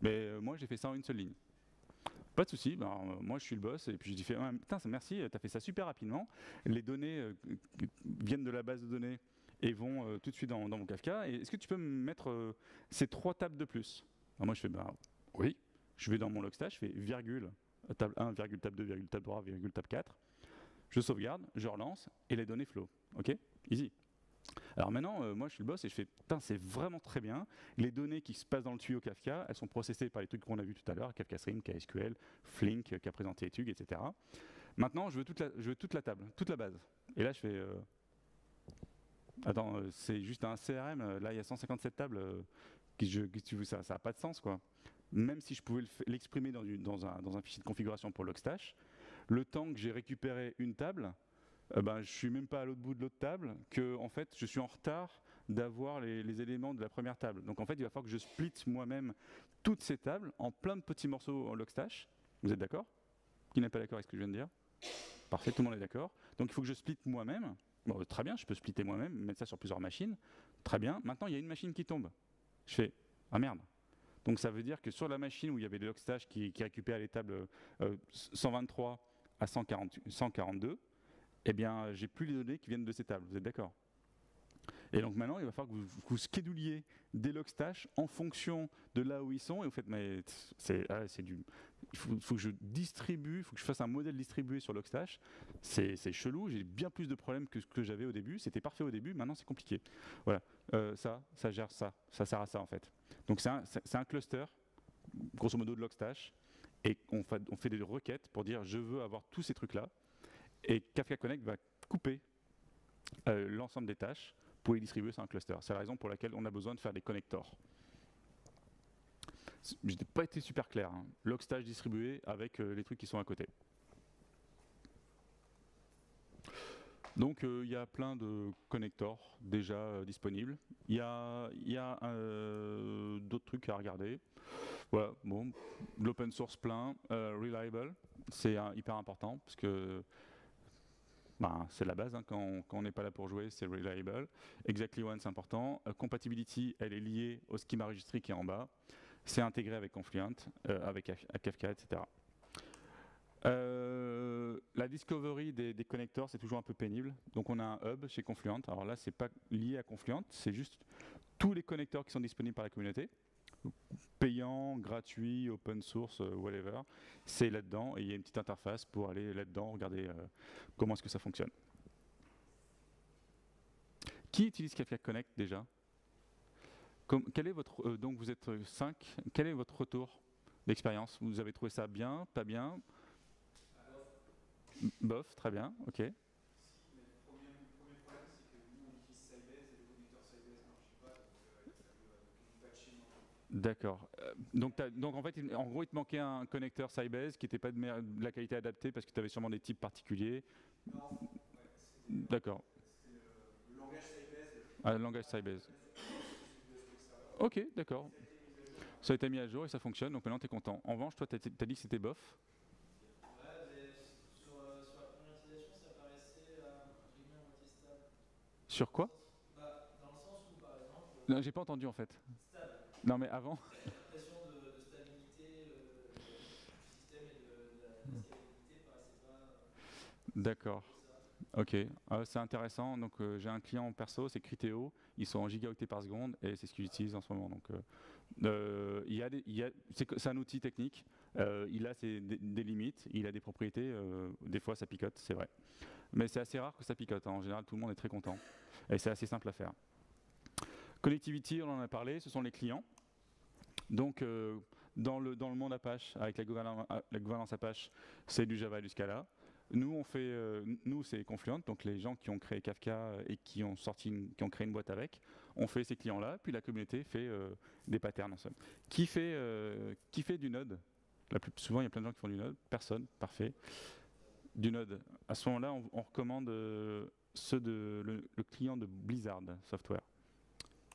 Mais moi j'ai fait ça en une seule ligne. Pas de souci, ben, moi je suis le boss et puis je dis putain merci, tu as fait ça super rapidement. Les données viennent de la base de données et vont tout de suite dans mon Kafka. Et est-ce que tu peux me mettre ces 3 tables de plus? Alors moi je fais oui, je vais dans mon Logstash, je fais virgule, table 1, virgule, table 2, virgule, table 3, virgule, table 4. Je sauvegarde, je relance et les données flow. Ok, easy. Alors maintenant, moi je suis le boss et je fais putain, c'est vraiment très bien. Les données qui se passent dans le tuyau Kafka, elles sont processées par les trucs qu'on a vus tout à l'heure, Kafka Stream, KSQL, Flink, qui a présenté Etug, etc. Maintenant, je veux toute la table, toute la base. Et là, je fais attends, c'est juste un CRM. Là, il y a 157 tables. Ça n'a pas de sens, quoi. Même si je pouvais l'exprimer dans un fichier de configuration pour Logstash, le temps que j'ai récupéré une table, je ne suis même pas à l'autre bout de l'autre table, que en fait, je suis en retard d'avoir les éléments de la première table. Donc en fait, il va falloir que je split moi-même toutes ces tables en plein de petits morceaux en Logstash. Vous êtes d'accord? Qui n'est pas d'accord avec ce que je viens de dire? Parfait, tout le monde est d'accord. Donc il faut que je split moi-même. Bon, très bien, je peux splitter moi-même, mettre ça sur plusieurs machines. Très bien. Maintenant, il y a une machine qui tombe. Je fais ah merde. Donc ça veut dire que sur la machine où il y avait des Logstash qui récupèrent les tables 123 à 142, eh bien, j'ai plus les données qui viennent de ces tables. Vous êtes d'accord? Et donc maintenant, il va falloir que vous scheduliez des Logstash en fonction de là où ils sont. Et vous faites, mais il faut que je distribue, il faut que je fasse un modèle distribué sur Logstash. C'est chelou, j'ai bien plus de problèmes que ce que j'avais au début. C'était parfait au début, maintenant c'est compliqué. Voilà, ça gère ça, ça sert à ça en fait. Donc c'est un cluster, grosso modo de Logstash, et on fait des requêtes pour dire je veux avoir tous ces trucs-là. Et Kafka Connect va couper l'ensemble des tâches pour les distribuer sur un cluster. C'est la raison pour laquelle on a besoin de faire des connectors. Je n'ai pas été super clair. Hein. Logstash distribué avec les trucs qui sont à côté. Donc il y a plein de connectors déjà disponibles. Il y a d'autres trucs à regarder. Voilà, bon, l'open source plein, reliable, c'est hyper important parce que c'est la base, hein, quand on n'est pas là pour jouer, c'est reliable. Exactly one, c'est important. Compatibility, elle est liée au schema registry qui est en bas. C'est intégré avec Confluent, avec Kafka, etc. La discovery des connectors, c'est toujours un peu pénible. Donc on a un hub chez Confluent. Alors là, c'est pas lié à Confluent, c'est juste tous les connecteurs qui sont disponibles par la communauté. Payant, gratuit, open source, whatever, c'est là-dedans et il y a une petite interface pour aller là-dedans, regarder comment est-ce que ça fonctionne. Qui utilise Kafka Connect déjà? Quel est votre, donc vous êtes 5, quel est votre retour d'expérience? Vous avez trouvé ça bien, pas bien? Bof, très bien, ok.
Si, mais le premier problème, c'est que nous, on utilise Sybase et le connecteur Sybase ne marchait pas, donc il a fallu du patching.
D'accord. Donc en fait, en gros, il te manquait un connecteur Sybase qui n'était pas de la qualité adaptée parce que tu avais sûrement des types particuliers.
Non, ouais,
d'accord.
C'était le langage Sybase.
Ah, le langage Sybase. Ok, d'accord. Ça a été mis à jour et ça fonctionne, donc maintenant tu es content. En revanche, toi, tu as dit que c'était bof. Sur quoi?
Dans le sens où, par exemple,
Non, j'ai pas entendu en fait.
stable,
Non, mais avant.
l'impression de stabilité du système et de la scalabilité paraissait pas.
D'accord. Ok, c'est intéressant. Donc j'ai un client perso, c'est Criteo. Ils sont en gigaoctets par seconde et c'est ce qu'ils utilisent en ce moment. Donc c'est un outil technique. Il a des limites, il a des propriétés. Des fois, ça picote, c'est vrai. Mais c'est assez rare que ça picote. Hein. En général, tout le monde est très content. Et c'est assez simple à faire. Connectivity, on en a parlé, ce sont les clients. Donc, dans le monde Apache, avec la gouvernance Apache, c'est du Java et du Scala. nous c'est Confluent, donc les gens qui ont créé Kafka et qui ont créé une boîte avec, on fait ces clients-là, puis la communauté fait des patterns ensemble. Qui fait du Node? Souvent, il y a plein de gens qui font du Node. Personne, parfait. Du Node. À ce moment-là, on recommande le client de Blizzard Software,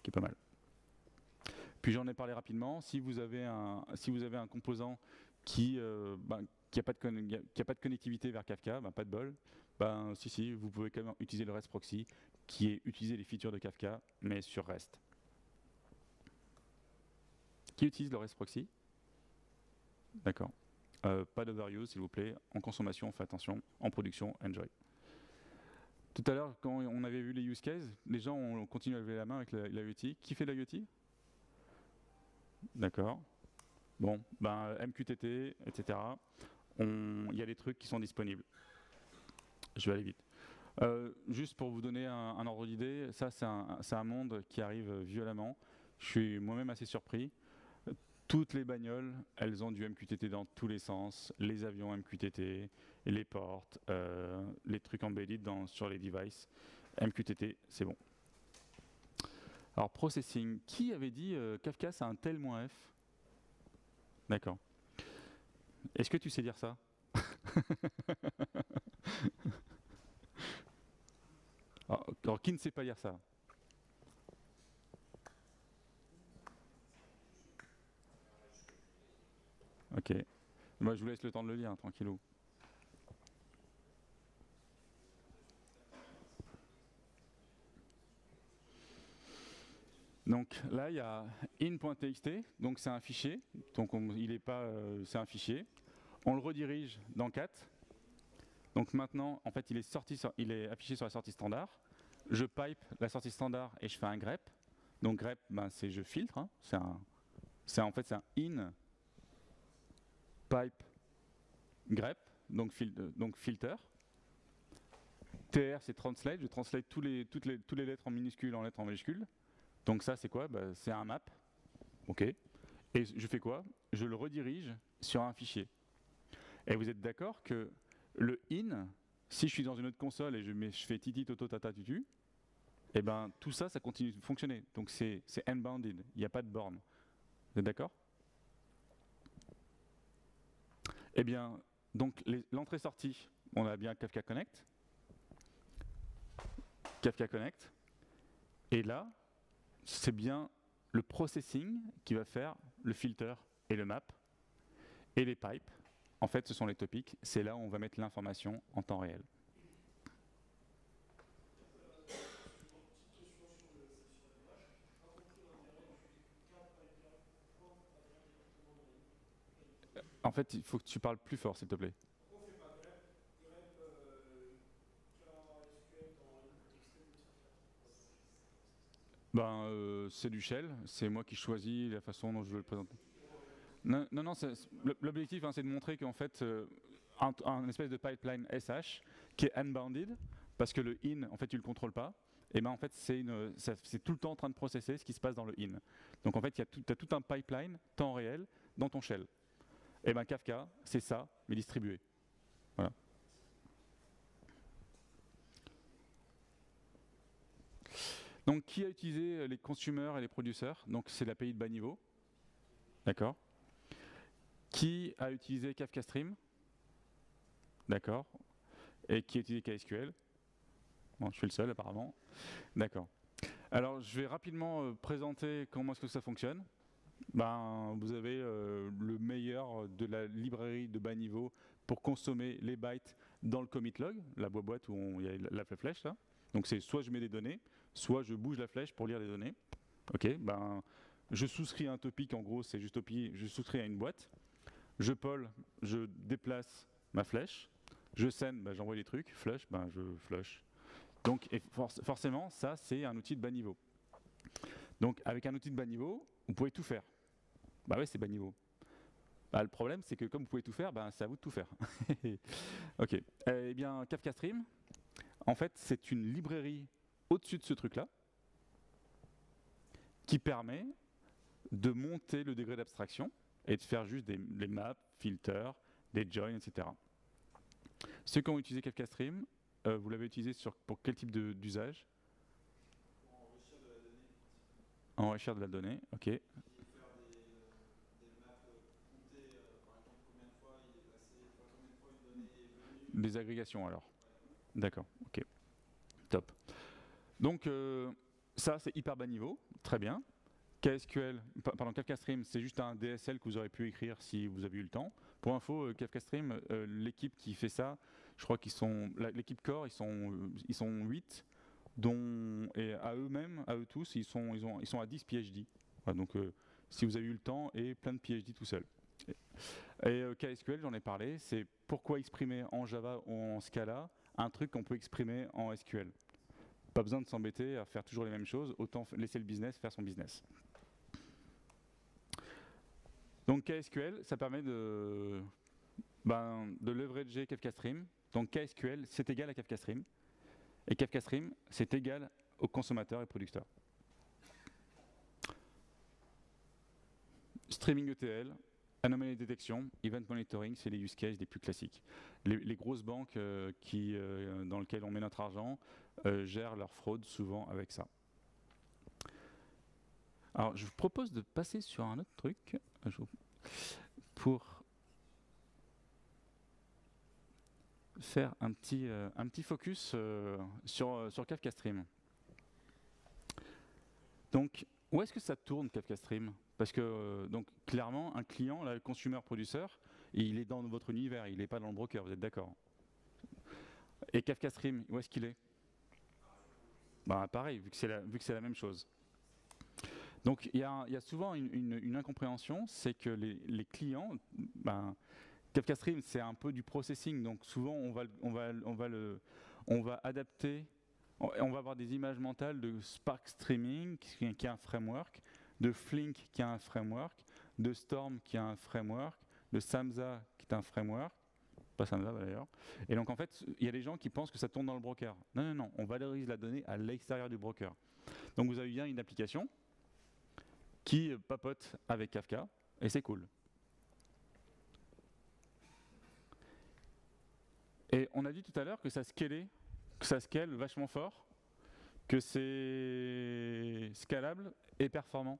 qui est pas mal. Puis j'en ai parlé rapidement. Si vous avez un composant qui n'a pas de connectivité vers Kafka, pas de bol. Si, vous pouvez quand même utiliser le REST proxy, qui est utiliser les features de Kafka, mais sur REST. Qui utilise le REST proxy? D'accord. Pas d'overuse, s'il vous plaît. En consommation, faites attention. En production, enjoy. Tout à l'heure, quand on avait vu les use cases, les gens ont continué à lever la main avec l'IoT. Qui fait l'IoT? D'accord. Bon, MQTT, etc. Il y a des trucs qui sont disponibles. Je vais aller vite. Juste pour vous donner un ordre d'idée, ça c'est un monde qui arrive violemment. Je suis moi-même assez surpris. Toutes les bagnoles, elles ont du MQTT dans tous les sens. Les avions MQTT, les portes, les trucs embedded sur les devices. MQTT, c'est bon. Alors, processing. Qui avait dit Kafka, c'est un tel -f? D'accord. Est-ce que tu sais dire ça? alors, qui ne sait pas lire ça? Ok. Moi, je vous laisse le temps de le lire, tranquillou. Donc là, il y a in.txt, donc c'est un fichier. Donc c'est un fichier. On le redirige dans cat. Donc maintenant, en fait, il est affiché sur la sortie standard. Je pipe la sortie standard et je fais un grep. Donc grep, c'est je filtre. Hein. C'est un in pipe grep, donc filter. TR, c'est translate. Je translate toutes les lettres en minuscules en lettres en majuscules. Donc ça, c'est quoi? C'est un map. OK. Et je fais quoi? Je le redirige sur un fichier. Et vous êtes d'accord que le in, si je suis dans une autre console et je fais titi toto tata tutu, tout ça, ça continue de fonctionner. Donc c'est unbounded. Il n'y a pas de borne. Vous êtes d'accord? Eh bien, donc l'entrée-sortie, on a bien Kafka Connect. Kafka Connect. Et là, c'est bien le processing qui va faire le filter et le map. Et les pipes, en fait, ce sont les topics. C'est là où on va mettre l'information en temps réel. En fait, il faut que tu parles plus fort, s'il te plaît. C'est du shell, c'est moi qui choisis la façon dont je veux le présenter. Non, l'objectif, c'est de montrer qu'en fait, un espèce de pipeline SH qui est unbounded, parce que le in, en fait, tu ne le contrôles pas, et en fait, c'est tout le temps en train de processer ce qui se passe dans le in. Donc en fait, tu as tout un pipeline temps réel dans ton shell. Et Kafka, c'est ça, mais distribué. Voilà. Donc, qui a utilisé les consumers et les producers? Donc, c'est l'API de bas niveau. D'accord. Qui a utilisé Kafka Stream? D'accord. Et qui a utilisé KSQL? Bon, je suis le seul, apparemment. D'accord. Alors, je vais rapidement présenter comment est-ce que ça fonctionne. Vous avez le meilleur de la librairie de bas niveau pour consommer les bytes dans le commit log, la boîte où il y a la flèche là. Donc c'est soit je mets des données, soit je bouge la flèche pour lire les données. Ok, je souscris à un topic, en gros c'est juste topic, je souscris à une boîte. Je poll, je déplace ma flèche. Je send, j'envoie les trucs. Flush, je flush. Donc forcément, ça c'est un outil de bas niveau. Donc avec un outil de bas niveau, vous pouvez tout faire. Ouais, c'est bas niveau. Le problème, c'est que comme vous pouvez tout faire, c'est à vous de tout faire. Ok. Eh bien, Kafka Stream, en fait, c'est une librairie au-dessus de ce truc-là qui permet de monter le degré d'abstraction et de faire juste des maps, filters, des joins, etc. Ceux qui ont utilisé Kafka Stream, vous l'avez utilisé pour quel type d'usage?
Pour enrichir de la donnée,
Enrichir de la donnée, ok.
et faire des maps, compter par exemple combien de fois il est passé, enfin, combien de fois une donnée est venue.
Des agrégations alors. D'accord, ok. Top. Donc ça c'est hyper bas niveau, très bien. KSQL, pardon, Kafka Stream, c'est juste un DSL que vous aurez pu écrire si vous avez eu le temps. Pour info, Kafka Stream, l'équipe qui fait ça, je crois qu'ils sont, l'équipe core, ils sont 8, dont, et à eux-mêmes, à eux tous, ils sont à 10 PhD. Voilà, donc si vous avez eu le temps, et plein de PhD tout seul. Et KSQL, j'en ai parlé, c'est pourquoi exprimer en Java ou en Scala un truc qu'on peut exprimer en SQL. Pas besoin de s'embêter à faire toujours les mêmes choses, autant laisser le business faire son business. Donc KSQL, ça permet de leverager Kafka Stream. Donc KSQL, c'est égal à Kafka Stream. Et Kafka Stream, c'est égal au consommateur et producteur. Streaming ETL, anomaly detection, event monitoring, c'est les use cases les plus classiques. Les grosses banques dans lesquelles on met notre argent gèrent leur fraude souvent avec ça. Alors, je vous propose de passer sur un autre truc pour faire un petit focus sur Kafka Stream. Donc, où est-ce que ça tourne Kafka Stream? Parce que donc clairement, un client, là, le consumer producer, il est dans votre univers, il n'est pas dans le broker, vous êtes d'accord? Et Kafka Stream, où est-ce qu'il est? Bah, pareil, vu que c'est la même chose. Donc il y a souvent une incompréhension, c'est que les clients, Kafka Stream c'est un peu du processing, donc souvent on va adapter, on va avoir des images mentales de Spark Streaming qui est un framework, de Flink qui est un framework, de Storm qui est un framework, de Samza qui est un framework, pas Samza d'ailleurs. Et donc en fait, il y a des gens qui pensent que ça tourne dans le broker. Non, non, non, on valorise la donnée à l'extérieur du broker. Donc vous avez bien une application qui papote avec Kafka, et c'est cool. Et on a dit tout à l'heure que ça scale vachement fort, que c'est scalable et performant.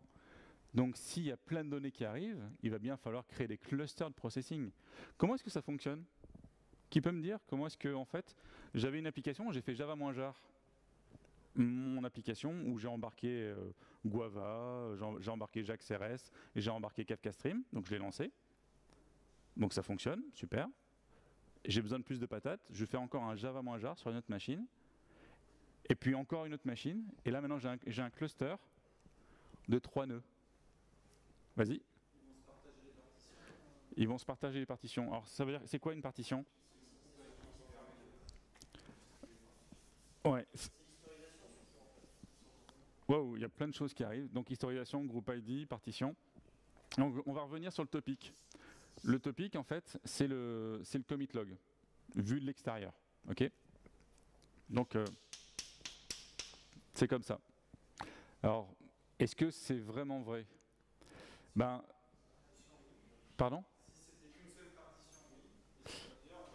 Donc s'il y a plein de données qui arrivent, il va bien falloir créer des clusters de processing. Comment est-ce que ça fonctionne? Qui peut me dire comment est-ce que, en fait, j'avais une application, j'ai fait Java-jar, mon application où j'ai embarqué Guava, j'ai embarqué JAX-RS et j'ai embarqué Kafka Stream, donc je l'ai lancé. Donc ça fonctionne, super. J'ai besoin de plus de patates, je fais encore un Java-jar sur une autre machine, et puis encore une autre machine, et là maintenant j'ai un cluster de 3 nœuds. Vas-y. Ils vont se partager les partitions. Alors ça veut dire, c'est quoi une partition? Ouais. Wow, il y a plein de choses qui arrivent. Donc historisation, group ID, partition. Donc, on va revenir sur le topic. Le topic, en fait, c'est le commit log, vu de l'extérieur. Ok? Donc, c'est comme ça. Alors, est-ce que c'est vraiment vrai? Ben, pardon?
Si c'était qu'une seule partition,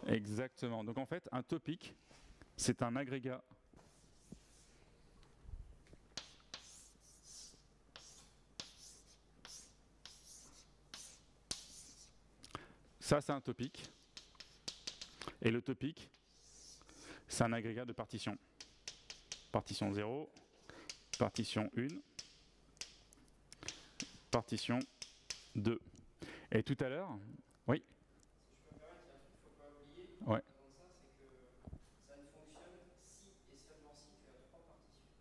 oui.
Exactement. Donc, en fait, un topic, c'est un agrégat. Ça, c'est un topic. Et le topic, c'est un agrégat de partitions. Partition 0, partition 1, partition 2. Et tout à l'heure, oui.
Si je peux me permettre, il y a un truc qu'il ne faut pas oublier
Ouais.
dans ça, c'est que ça ne fonctionne si et seulement si tu as 3 partitions.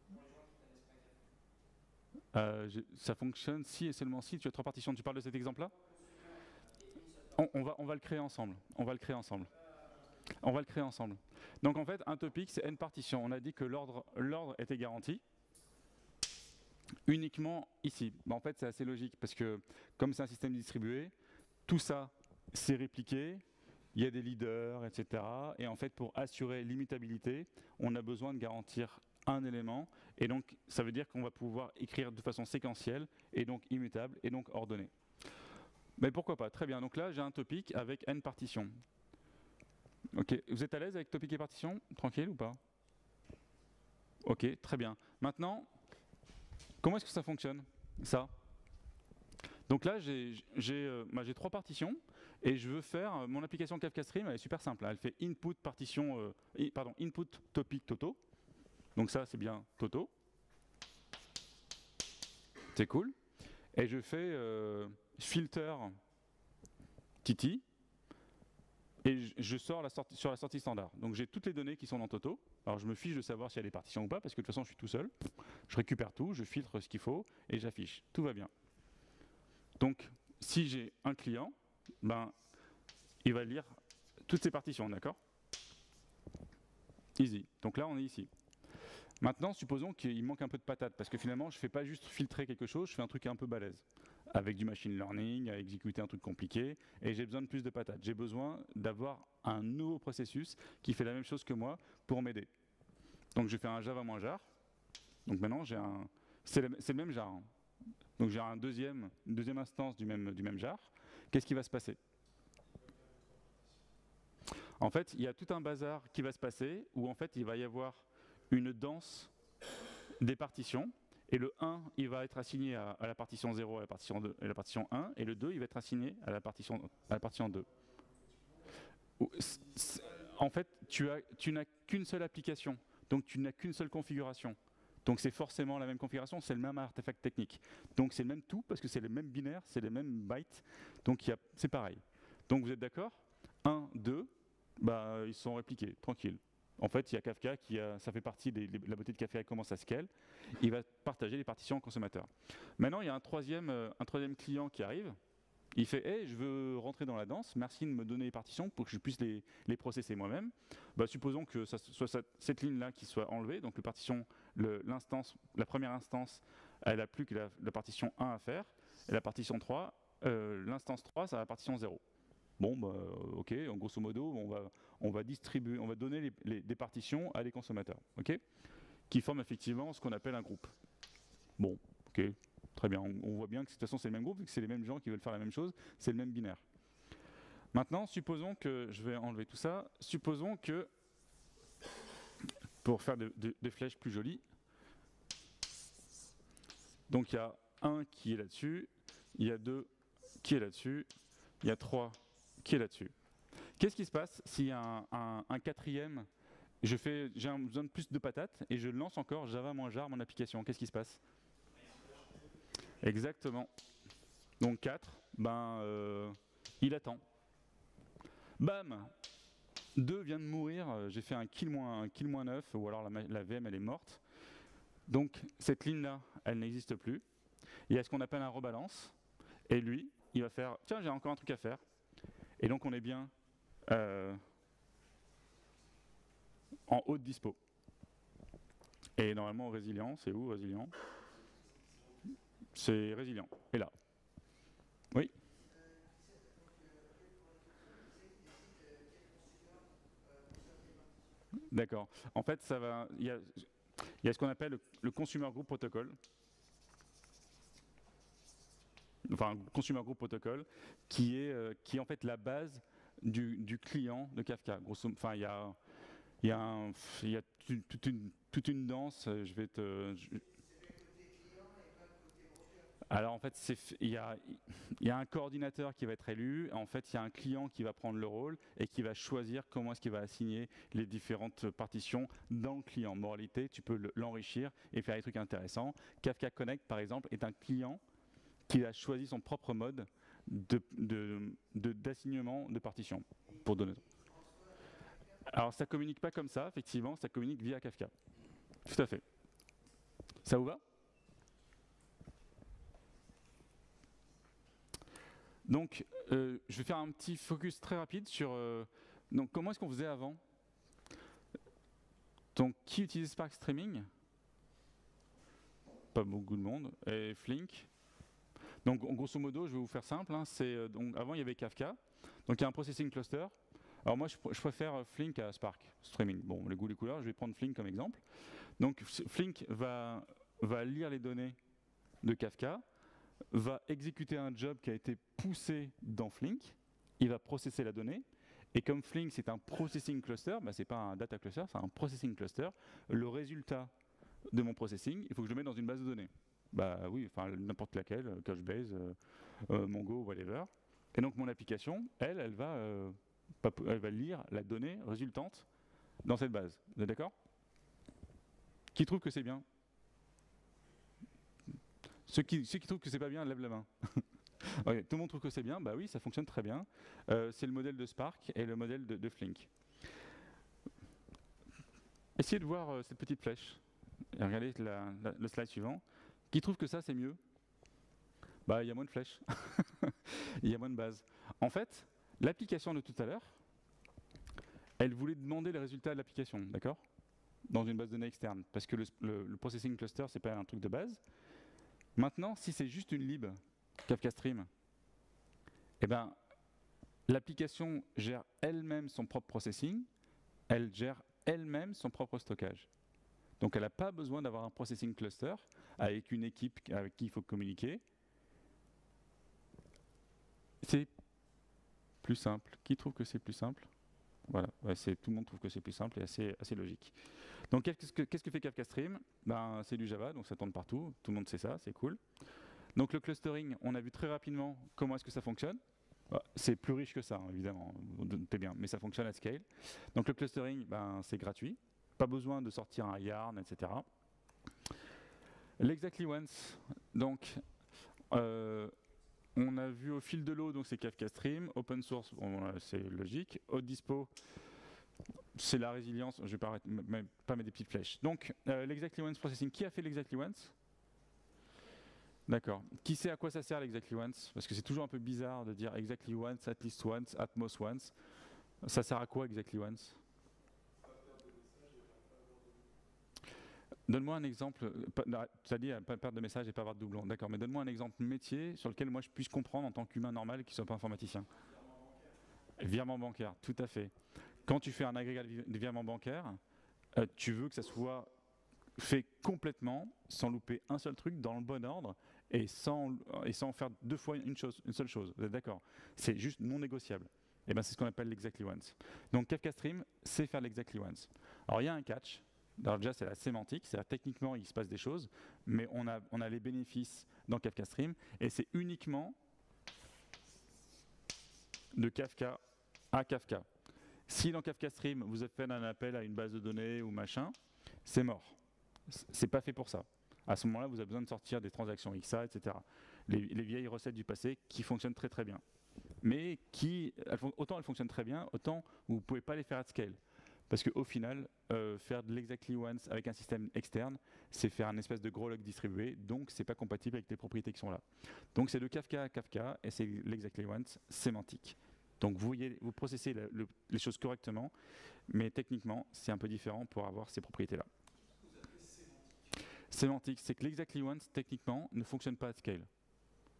Pour les gens qui ne connaissent pas Kafka.
Ça fonctionne si et seulement si tu as 3 partitions. Tu parles de cet exemple-là?
Et une seule
On va le créer ensemble. On va le créer ensemble. On va le créer ensemble. Donc en fait, un topic, c'est n partitions. On a dit que l'ordre était garanti uniquement ici. Ben, en fait, c'est assez logique parce que comme c'est un système distribué, tout ça, c'est répliqué. Il y a des leaders, etc. Et en fait, pour assurer l'immutabilité, on a besoin de garantir un élément. Et donc, ça veut dire qu'on va pouvoir écrire de façon séquentielle et donc immutable et donc ordonnée. Mais pourquoi pas? Très bien. Donc là, j'ai un topic avec n partitions. Ok, vous êtes à l'aise avec topic et partition? Tranquille ou pas? Ok, très bien. Maintenant, comment est-ce que ça fonctionne, ça? Donc là, j'ai 3 partitions et je veux faire mon application Kafka Stream, elle est super simple. Hein. Elle fait input partition, input topic Toto. Donc ça, c'est bien Toto. C'est cool. Et je fais filter Titi et je sors sur la sortie standard. Donc j'ai toutes les données qui sont dans Toto. Alors je me fiche de savoir s'il y a des partitions ou pas parce que de toute façon, je suis tout seul. Je récupère tout, je filtre ce qu'il faut et j'affiche. Tout va bien. Donc, si j'ai un client, ben, il va lire toutes ces partitions, d'accord? Easy. Donc là, on est ici. Maintenant, supposons qu'il manque un peu de patate, parce que finalement, je ne fais pas juste filtrer quelque chose, je fais un truc un peu balèze, avec du machine learning, à exécuter un truc compliqué, et j'ai besoin de plus de patate. J'ai besoin d'avoir un nouveau processus qui fait la même chose que moi pour m'aider. Donc, je fais un Java-jar. Donc maintenant, c'est le même jar. Hein. Donc j'ai une deuxième instance du même jar. Qu'est-ce qui va se passer? En fait, il y a tout un bazar qui va se passer où en fait il va y avoir une danse des partitions. Et le 1, il va être assigné à la partition 0, à la partition 2, et la partition 1. Et le 2, il va être assigné à la partition 2. En fait, tu n'as qu'une seule application. Donc tu n'as qu'une seule configuration. Donc c'est forcément la même configuration, c'est le même artefact technique. Donc c'est le même tout parce que c'est les mêmes binaires, c'est les mêmes bytes. Donc c'est pareil. Donc vous êtes d'accord? 1, 2, bah, ils sont répliqués, tranquille. En fait, il y a Kafka ça fait partie de la beauté de Kafka, comment ça scale. Il va partager les partitions au consommateur. Maintenant, il y a un troisième client qui arrive. Il fait hey, je veux rentrer dans la danse, merci de me donner les partitions pour que je puisse les processer moi-même. Bah, supposons que ça soit cette ligne-là qui soit enlevée, donc la première instance, elle n'a plus que la partition 1 à faire, et la partition 3, l'instance 3, c'est la partition 0. Bon, bah, ok, en grosso modo, on va donner des partitions à des consommateurs, ok, qui forment effectivement ce qu'on appelle un groupe. Bon, ok. Très bien, on voit bien que de toute façon c'est le même groupe, vu que c'est les mêmes gens qui veulent faire la même chose, c'est le même binaire. Maintenant, supposons que, je vais enlever tout ça, supposons que, pour faire des flèches plus jolies, donc il y a 1 qui est là-dessus, il y a 2 qui est là-dessus, il y a 3 qui est là-dessus. Qu'est-ce qui se passe s'il y a un quatrième, j'ai besoin de plus de patates, et je lance encore Java-jar, mon application, qu'est-ce qui se passe? Exactement. Donc 4, il attend. Bam, 2 vient de mourir, j'ai fait un kill moins 9, ou alors la VM elle est morte. Donc cette ligne-là, elle n'existe plus. Il y a ce qu'on appelle un rebalance, et lui, il va faire, tiens, j'ai encore un truc à faire. Et donc on est bien en haute dispo. Et normalement résilient, c'est où résilient? C'est résilient. Et là. Oui. D'accord. En fait, il y a ce qu'on appelle le Consumer Group Protocol. Enfin, Consumer Group Protocol, qui est en fait la base du client de Kafka. Enfin, il y a toute une danse. Alors en fait, il y a un coordinateur qui va être élu, en fait il y a un client qui va prendre le rôle et qui va choisir comment est-ce qu'il va assigner les différentes partitions dans le client. Moralité, tu peux l'enrichir et faire des trucs intéressants. Kafka Connect par exemple est un client qui a choisi son propre mode d'assignement de partitions pour donner. Alors ça communique pas comme ça, effectivement, ça communique via Kafka. Tout à fait. Ça vous va ? Donc, je vais faire un petit focus très rapide sur donc, comment est-ce qu'on faisait avant. Donc, qui utilise Spark Streaming? Pas beaucoup de monde. Et Flink. Donc, grosso modo, je vais vous faire simple. Hein, donc, avant, il y avait Kafka. Donc, il y a un processing cluster. Alors, moi, je préfère Flink à Spark Streaming. Bon, les goûts, les couleurs, je vais prendre Flink comme exemple. Donc, Flink va lire les données de Kafka, va exécuter un job qui a été poussé dans Flink, il va processer la donnée, Et comme Flink, c'est un processing cluster, bah, c'est pas un data cluster, c'est un processing cluster. Le résultat de mon processing, il faut que je le mette dans une base de données. Bah oui, enfin n'importe laquelle, Couchbase, Mongo, whatever. Et donc mon application, elle va lire la donnée résultante dans cette base. Vous êtes d'accord? Qui trouve que c'est bien? Ceux qui trouvent que c'est pas bien, lèvent la main. Okay, tout le monde trouve que c'est bien, bah oui, ça fonctionne très bien. C'est le modèle de Spark et le modèle de Flink. Essayez de voir cette petite flèche. Et regardez le slide suivant. Qui trouve que ça, c'est mieux? Bah, il y a moins de flèches. Il y a moins de bases. En fait, l'application de tout à l'heure, elle voulait demander les résultats de l'application, d'accord? Dans une base de données externe. Parce que le processing cluster, c'est pas un truc de base. Maintenant, si c'est juste une lib Kafka Stream, eh ben, l'application gère elle-même son propre processing, elle gère elle-même son propre stockage. Donc elle n'a pas besoin d'avoir un processing cluster avec une équipe avec qui il faut communiquer. C'est plus simple. Qui trouve que c'est plus simple? Voilà, ouais, tout le monde trouve que c'est plus simple et assez logique. Donc qu'est-ce que fait Kafka Stream? Ben, c'est du Java, donc ça tourne partout, tout le monde sait ça, c'est cool. Donc le clustering, on a vu très rapidement comment est-ce que ça fonctionne. C'est plus riche que ça, hein, évidemment, vous doutez bien, mais ça fonctionne à scale. Donc le clustering, ben, c'est gratuit, pas besoin de sortir un yarn, etc. L'Exactly Once, donc on a vu au fil de l'eau, donc c'est Kafka Stream, open source, bon, c'est logique, haute dispo, c'est la résilience, je ne vais pas mettre des petites flèches. Donc l'Exactly Once Processing, qui a fait l'Exactly Once? D'accord. Qui sait à quoi ça sert l'Exactly Once? Parce que c'est toujours un peu bizarre de dire Exactly Once, at least once, at most once. Ça sert à quoi Exactly Once? Donne-moi un exemple. Tu as dit pas perdre de message et pas avoir de doublon. D'accord, mais donne-moi un exemple métier sur lequel moi je puisse comprendre en tant qu'humain normal qui ne soit pas informaticien. Virement bancaire, tout à fait. Quand tu fais un agrégat de virement bancaire, tu veux que ça soit fait complètement, sans louper un seul truc, dans le bon ordre, et sans faire deux fois une seule chose. Vous êtes d'accord? C'est juste non négociable. Et ben c'est ce qu'on appelle l'Exactly Once. Donc Kafka Stream sait faire l'Exactly Once. Alors il y a un catch. Alors déjà c'est la sémantique, c'est-à-dire techniquement il se passe des choses, mais on a les bénéfices dans Kafka Stream, et c'est uniquement de Kafka à Kafka. Si dans Kafka Stream vous avez fait un appel à une base de données ou machin, c'est mort. C'est pas fait pour ça. À ce moment-là, vous avez besoin de sortir des transactions XA, etc. Les vieilles recettes du passé qui fonctionnent très très bien. Mais autant elles fonctionnent très bien, autant vous ne pouvez pas les faire à scale. Parce qu'au final, faire de l'Exactly Once avec un système externe, c'est faire un espèce de gros log distribué, donc c'est pas compatible avec les propriétés qui sont là. Donc c'est de Kafka à Kafka, et c'est l'Exactly Once sémantique. Donc vous processez les choses correctement, mais techniquement, c'est un peu différent pour avoir ces propriétés-là. Sémantique, c'est que l'Exactly Once, techniquement, ne fonctionne pas à scale.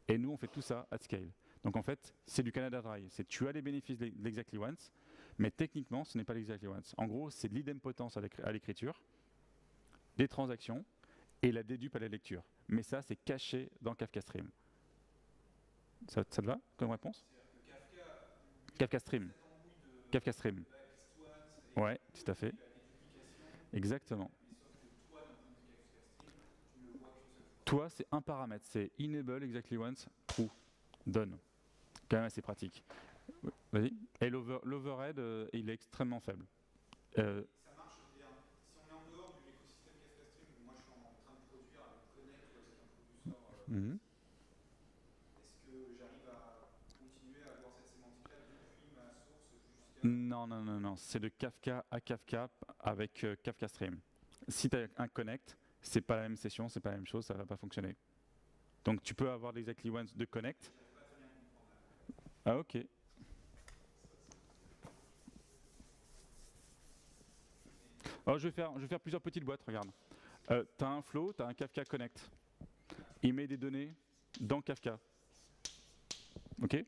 Et nous, on fait tout ça à scale. Donc en fait, c'est du Canada Dry. Tu as les bénéfices de l'Exactly Once, mais techniquement, ce n'est pas l'Exactly Once. En gros, c'est de l'idempotence à l'écriture, des transactions, et la dédupe à la lecture. Mais ça, c'est caché dans Kafka Stream. Ça te va comme réponse? Kafka Stream. Kafka Stream. Ouais, tout à fait. Exactement. Toi, c'est un paramètre, c'est enable exactly once true, done. Quand même assez pratique. Vas-y. Et l'overhead, il est extrêmement faible.
Ça marche bien. Si on est en dehors de l'écosystème Kafka Stream, moi je suis en train de produire avec Connect ou avec un producteur, est-ce que j'arrive à continuer à avoir cette sémantique-là depuis ma source jusqu'à...
Non. C'est de Kafka à Kafka avec Kafka Stream. Si tu as un connect, c'est pas la même session, c'est pas la même chose, ça va pas fonctionner. Donc tu peux avoir l'Exactly Once de connect. Ah ok. Alors, je vais faire plusieurs petites boîtes, regarde. Tu as un flow, tu as un Kafka Connect. Il met des données dans Kafka. Ok?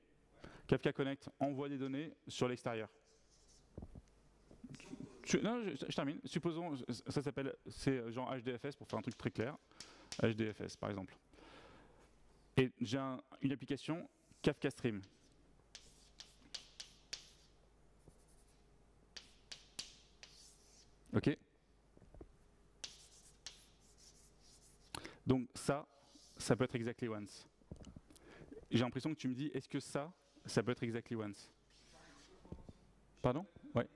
Kafka Connect envoie des données sur l'extérieur. Je termine. Supposons, ça s'appelle, c'est genre HDFS pour faire un truc très clair. HDFS par exemple. Et j'ai une application Kafka Stream. Ok. Donc ça peut être exactly once. J'ai l'impression que tu me dis, est-ce que ça peut être exactly once? Pardon? Ouais.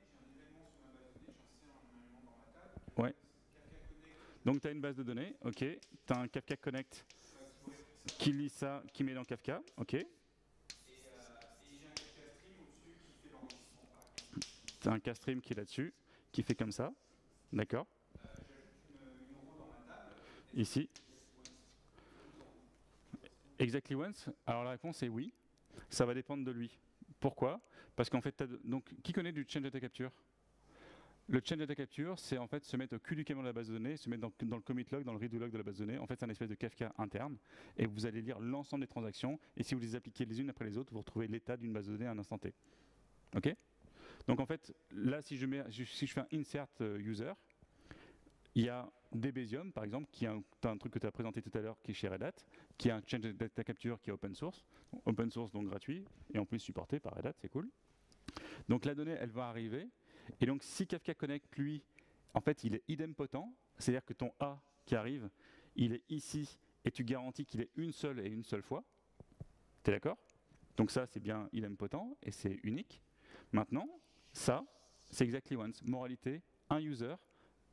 Ouais. Donc tu as une base de données, ok. Tu as un Kafka Connect qui lit ça, qui met dans Kafka, ok. Tu as un Kstream qui est là-dessus, qui fait comme ça, d'accord. Ici. Exactly once. Alors la réponse est oui. Ça va dépendre de lui. Pourquoi? Parce qu'en fait, donc, qui connaît du change data capture? Le change data capture, c'est en fait se mettre au cul du camion de la base de données, se mettre dans le commit log, dans le redo log de la base de données. En fait, c'est un espèce de Kafka interne, et vous allez lire l'ensemble des transactions, et si vous les appliquez les unes après les autres, vous retrouvez l'état d'une base de données à un instant T. Ok? Donc en fait, là, si je fais un insert user, il y a Debezium, par exemple, qui est un truc que tu as présenté tout à l'heure, qui est chez Red Hat, qui est un change data capture qui est open source donc gratuit, et en plus supporté par Red Hat, c'est cool. Donc la donnée, elle va arriver, et donc si Kafka Connect, lui, en fait, il est idempotent, c'est-à-dire que ton A qui arrive, il est ici, et tu garantis qu'il est une seule fois. T'es d'accord? Donc ça, c'est bien idempotent, et c'est unique. Maintenant, ça, c'est exactly once. Moralité, un user,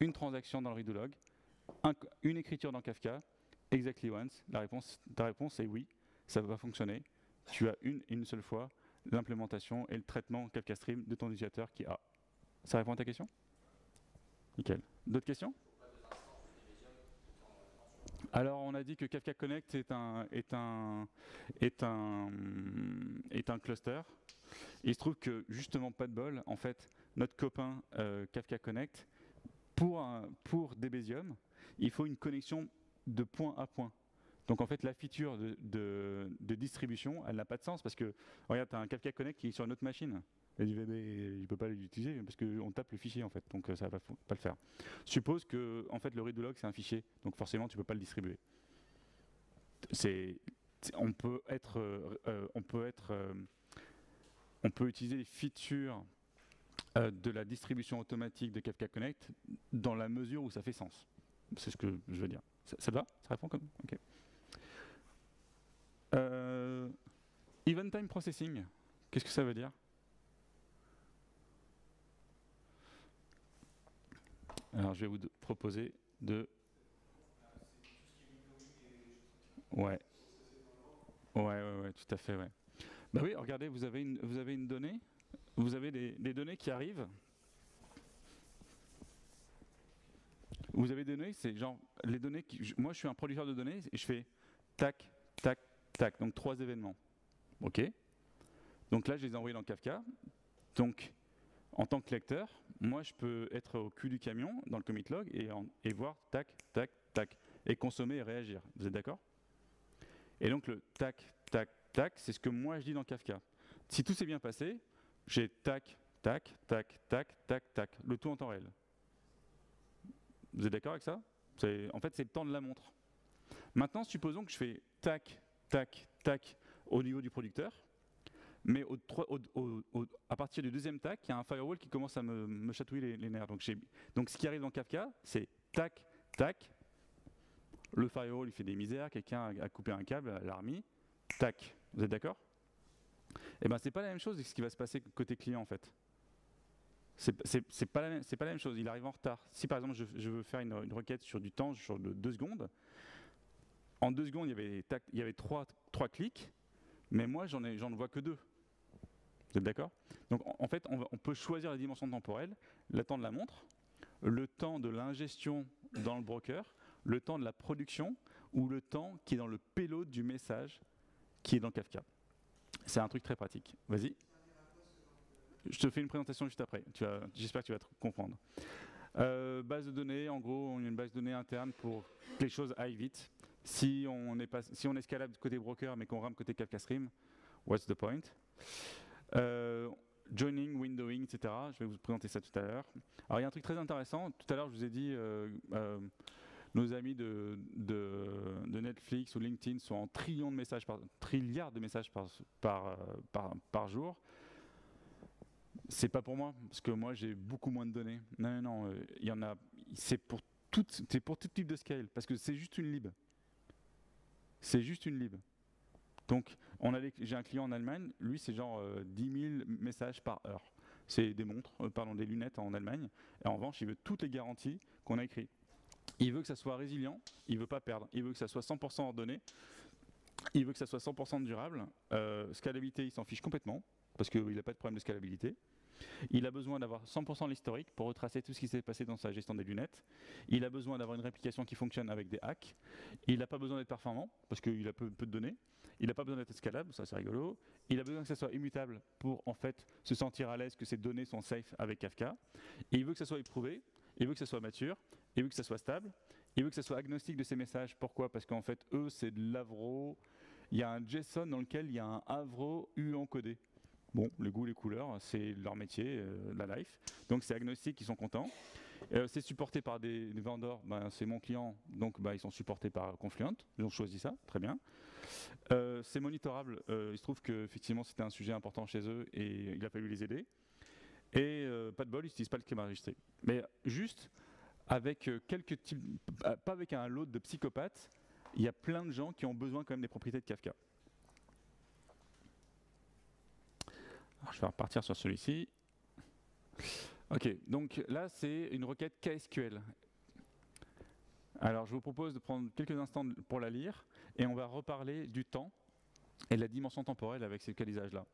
une transaction dans le redo log, une écriture dans Kafka, exactly once. Ta réponse est oui, ça va fonctionner. Tu as une seule fois l'implémentation et le traitement Kafka Stream de ton utilisateur qui a. Ça répond à ta question? Nickel. D'autres questions? Alors, on a dit que Kafka Connect est un cluster. Il se trouve que, justement, pas de bol, en fait, notre copain Kafka Connect, pour Debezium, il faut une connexion de point à point. Donc en fait, la feature de distribution, elle n'a pas de sens parce que, regarde, tu as un Kafka Connect qui est sur une autre machine. Et je ne peux pas l'utiliser parce qu'on tape le fichier en fait, donc ça ne va pas le faire. Suppose que en fait, le redo log c'est un fichier, donc forcément tu ne peux pas le distribuer. On peut utiliser les features de la distribution automatique de Kafka Connect dans la mesure où ça fait sens. C'est ce que je veux dire. Ça te va? Ça répond comme? Ok. Event time processing, qu'est-ce que ça veut dire? Alors, je vais vous proposer de... Ouais, tout à fait, ouais. Bah oui, regardez, vous avez une donnée, vous avez des données qui arrivent. Vous avez des données, c'est genre les données moi je suis un producteur de données et je fais tac, tac, tac, donc 3 événements. Ok. Donc là je les ai envoyés dans Kafka. Donc en tant que lecteur, moi je peux être au cul du camion dans le commit log et voir tac, tac, tac, et consommer et réagir. Vous êtes d'accord? Et donc le tac, tac, tac, c'est ce que moi je dis dans Kafka. Si tout s'est bien passé, j'ai tac, tac, tac, tac, tac, tac, le tout en temps réel. Vous êtes d'accord avec ça? En fait, c'est le temps de la montre. Maintenant, supposons que je fais tac, tac, tac au niveau du producteur, mais à partir du deuxième tac, il y a un firewall qui commence à me chatouiller les nerfs. Donc ce qui arrive dans Kafka, c'est tac, tac. Le firewall, il fait des misères, quelqu'un a coupé un câble, l'a remis, tac. Vous êtes d'accord? Eh bien, c'est pas la même chose que ce qui va se passer côté client, en fait. C'est pas la même chose, il arrive en retard. Si par exemple je veux faire une requête sur du temps, sur 2 secondes, en 2 secondes il y avait 3 clics, mais moi j'en ne vois que 2. Vous êtes d'accord? Donc en fait on peut choisir la dimension temporelle, le temps de la montre, le temps de l'ingestion dans le broker, le temps de la production ou le temps qui est dans le payload du message qui est dans Kafka. C'est un truc très pratique. Vas-y. Je te fais une présentation juste après. J'espère que tu vas comprendre. Base de données, en gros, on a une base de données interne pour que les choses aillent vite. Si on escalade côté broker mais qu'on rame côté Kafka Stream, what's the point? Joining, windowing, etc. Je vais vous présenter ça tout à l'heure. Alors il y a un truc très intéressant. Tout à l'heure, je vous ai dit, nos amis de Netflix ou LinkedIn sont en trilliards de messages par jour. C'est pas pour moi, parce que moi j'ai beaucoup moins de données. Non, non, non, il y en a. C'est pour tout type de scale, parce que c'est juste une lib. C'est juste une lib. Donc, j'ai un client en Allemagne, lui c'est genre 10 000 messages par heure. C'est des montres, pardon, des lunettes en Allemagne. Et en revanche, il veut toutes les garanties qu'on a écrites. Il veut que ça soit résilient, il veut pas perdre. Il veut que ça soit 100% ordonné, il veut que ça soit 100% durable. Scalabilité, il s'en fiche complètement, parce qu'il n'a pas de problème de scalabilité. Il a besoin d'avoir 100% de l'historique pour retracer tout ce qui s'est passé dans sa gestion des lunettes. Il a besoin d'avoir une réplication qui fonctionne avec des hacks. Il n'a pas besoin d'être performant, parce qu'il a peu de données. Il n'a pas besoin d'être scalable, ça c'est rigolo. Il a besoin que ça soit immutable pour en fait se sentir à l'aise que ces données sont safe avec Kafka. Et il veut que ça soit éprouvé, il veut que ça soit mature, il veut que ça soit stable, il veut que ça soit agnostique de ces messages. Pourquoi? Parce qu'en fait, eux, c'est de l'Avro. Il y a un JSON dans lequel il y a un Avro U encodé. Bon, les goûts, les couleurs, c'est leur métier, la life. Donc c'est agnostique, ils sont contents. C'est supporté par des vendors, ben, c'est mon client, donc ben, ils sont supportés par Confluent, ils ont choisi ça, très bien. C'est monitorable, il se trouve qu'effectivement c'était un sujet important chez eux et il a fallu les aider. Et pas de bol, ils n'utilisent pas le schéma registré. Mais juste avec quelques types, pas avec un lot de psychopathes, il y a plein de gens qui ont besoin quand même des propriétés de Kafka. Alors, je vais repartir sur celui-ci. Ok, donc là c'est une requête KSQL. Alors je vous propose de prendre quelques instants pour la lire et on va reparler du temps et de la dimension temporelle avec ces localisages-là.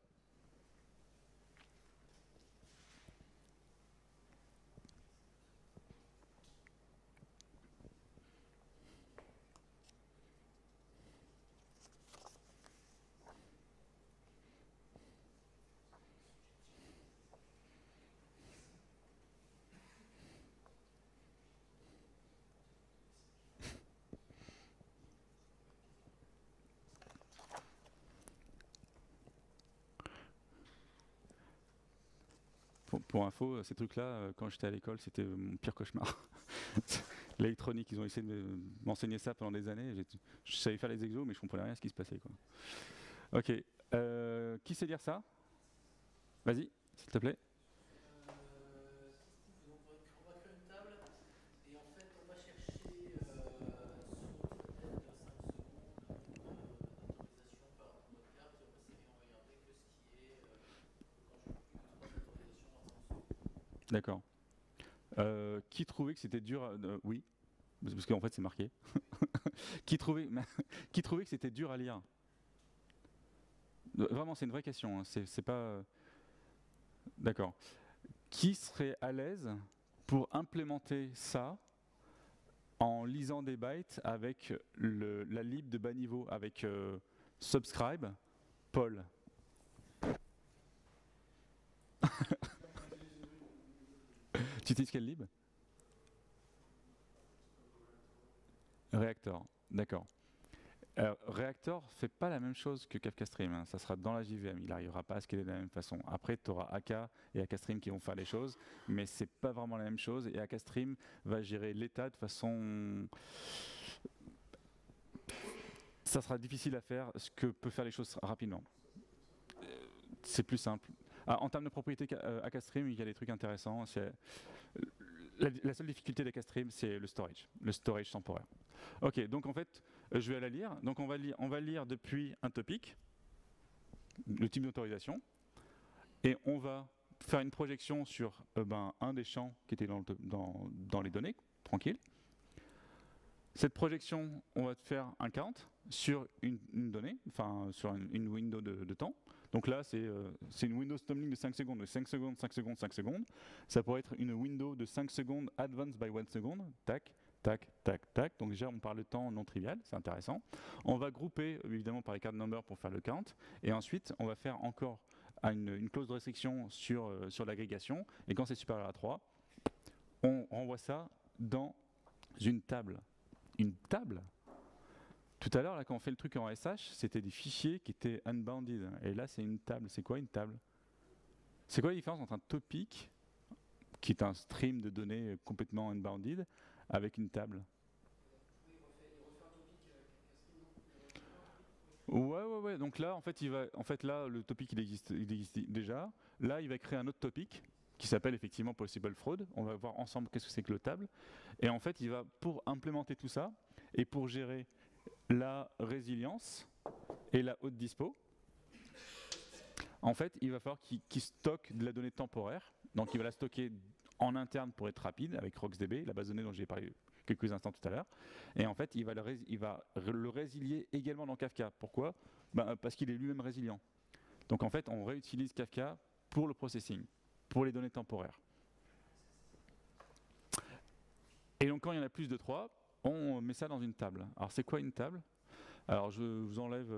Pour info, ces trucs-là, quand j'étais à l'école, c'était mon pire cauchemar. L'électronique, ils ont essayé de m'enseigner ça pendant des années. Je savais faire les exos, mais je comprenais rien à ce qui se passait, quoi. Ok, qui sait lire ça? Vas-y, s'il te plaît.
On va créer une table et en fait on va chercher sur une fenêtre de 5 secondes d'autorisation par rapport à notre carte et on va essayer de regarder que ce qui est quand je plus de 3 autorisations en 5 secondes.
D'accord. Qui trouvait que c'était dur oui, parce qu'en fait c'est marqué. qui trouvait que c'était dur à lire? Vraiment, c'est une vraie question. Hein. C'est pas. D'accord. Qui serait à l'aise pour implémenter ça en lisant des bytes avec la lib de bas niveau, avec subscribe, Paul? Tu utilises quelle lib? Reactor, d'accord. Reactor fait pas la même chose que Kafka Stream, hein. Ça sera dans la JVM, il n'arrivera pas à scaler de la même façon. Après, tu auras AK et AK Stream qui vont faire les choses, mais c'est pas vraiment la même chose. Et AK Stream va gérer l'état de façon. Ça sera difficile à faire, ce que peut faire les choses rapidement. C'est plus simple. Ah, en termes de propriété AK Stream, il y a des trucs intéressants. La seule difficulté d'AK Stream, c'est le storage temporaire. Ok, donc en fait, je vais la lire. Donc on va lire depuis un topic, le type d'autorisation, et on va faire une projection sur un des champs qui était dans les données, tranquille. Cette projection, on va faire un count sur une donnée, enfin sur une window de temps. Donc là, c'est une window tumbling de 5 secondes, de 5 secondes, 5 secondes, 5 secondes. Ça pourrait être une window de 5 secondes advanced by 1 seconde, tac, tac, tac, tac. Donc déjà, on parle de temps non trivial, c'est intéressant. On va grouper évidemment par les card numbers pour faire le count. Et ensuite, on va faire encore une clause de restriction sur l'agrégation. Et quand c'est supérieur à 3, on renvoie ça dans une table. Une table? Tout à l'heure, là, quand on fait le truc en SH, c'était des fichiers qui étaient unbounded. Et là, c'est une table. C'est quoi une table? C'est quoi la différence entre un topic, qui est un stream de données complètement unbounded, avec une table? Ouais. Donc là, en fait, là, le topic, il existe déjà. Là, il va créer un autre topic qui s'appelle effectivement Possible Fraud. On va voir ensemble qu'est-ce que c'est que le table. Et en fait, il va, pour implémenter tout ça et pour gérer la résilience et la haute dispo, en fait, il va falloir qu'il stocke de la donnée temporaire. Donc, il va la stocker en interne pour être rapide avec RocksDB, la base de données dont j'ai parlé quelques instants tout à l'heure. Et en fait, il va le résilier également dans Kafka. Pourquoi? Parce qu'il est lui-même résilient. Donc, en fait, on réutilise Kafka pour le processing, pour les données temporaires. Et donc, quand il y en a plus de 3, on met ça dans une table. Alors, c'est quoi une table? Alors, je vous enlève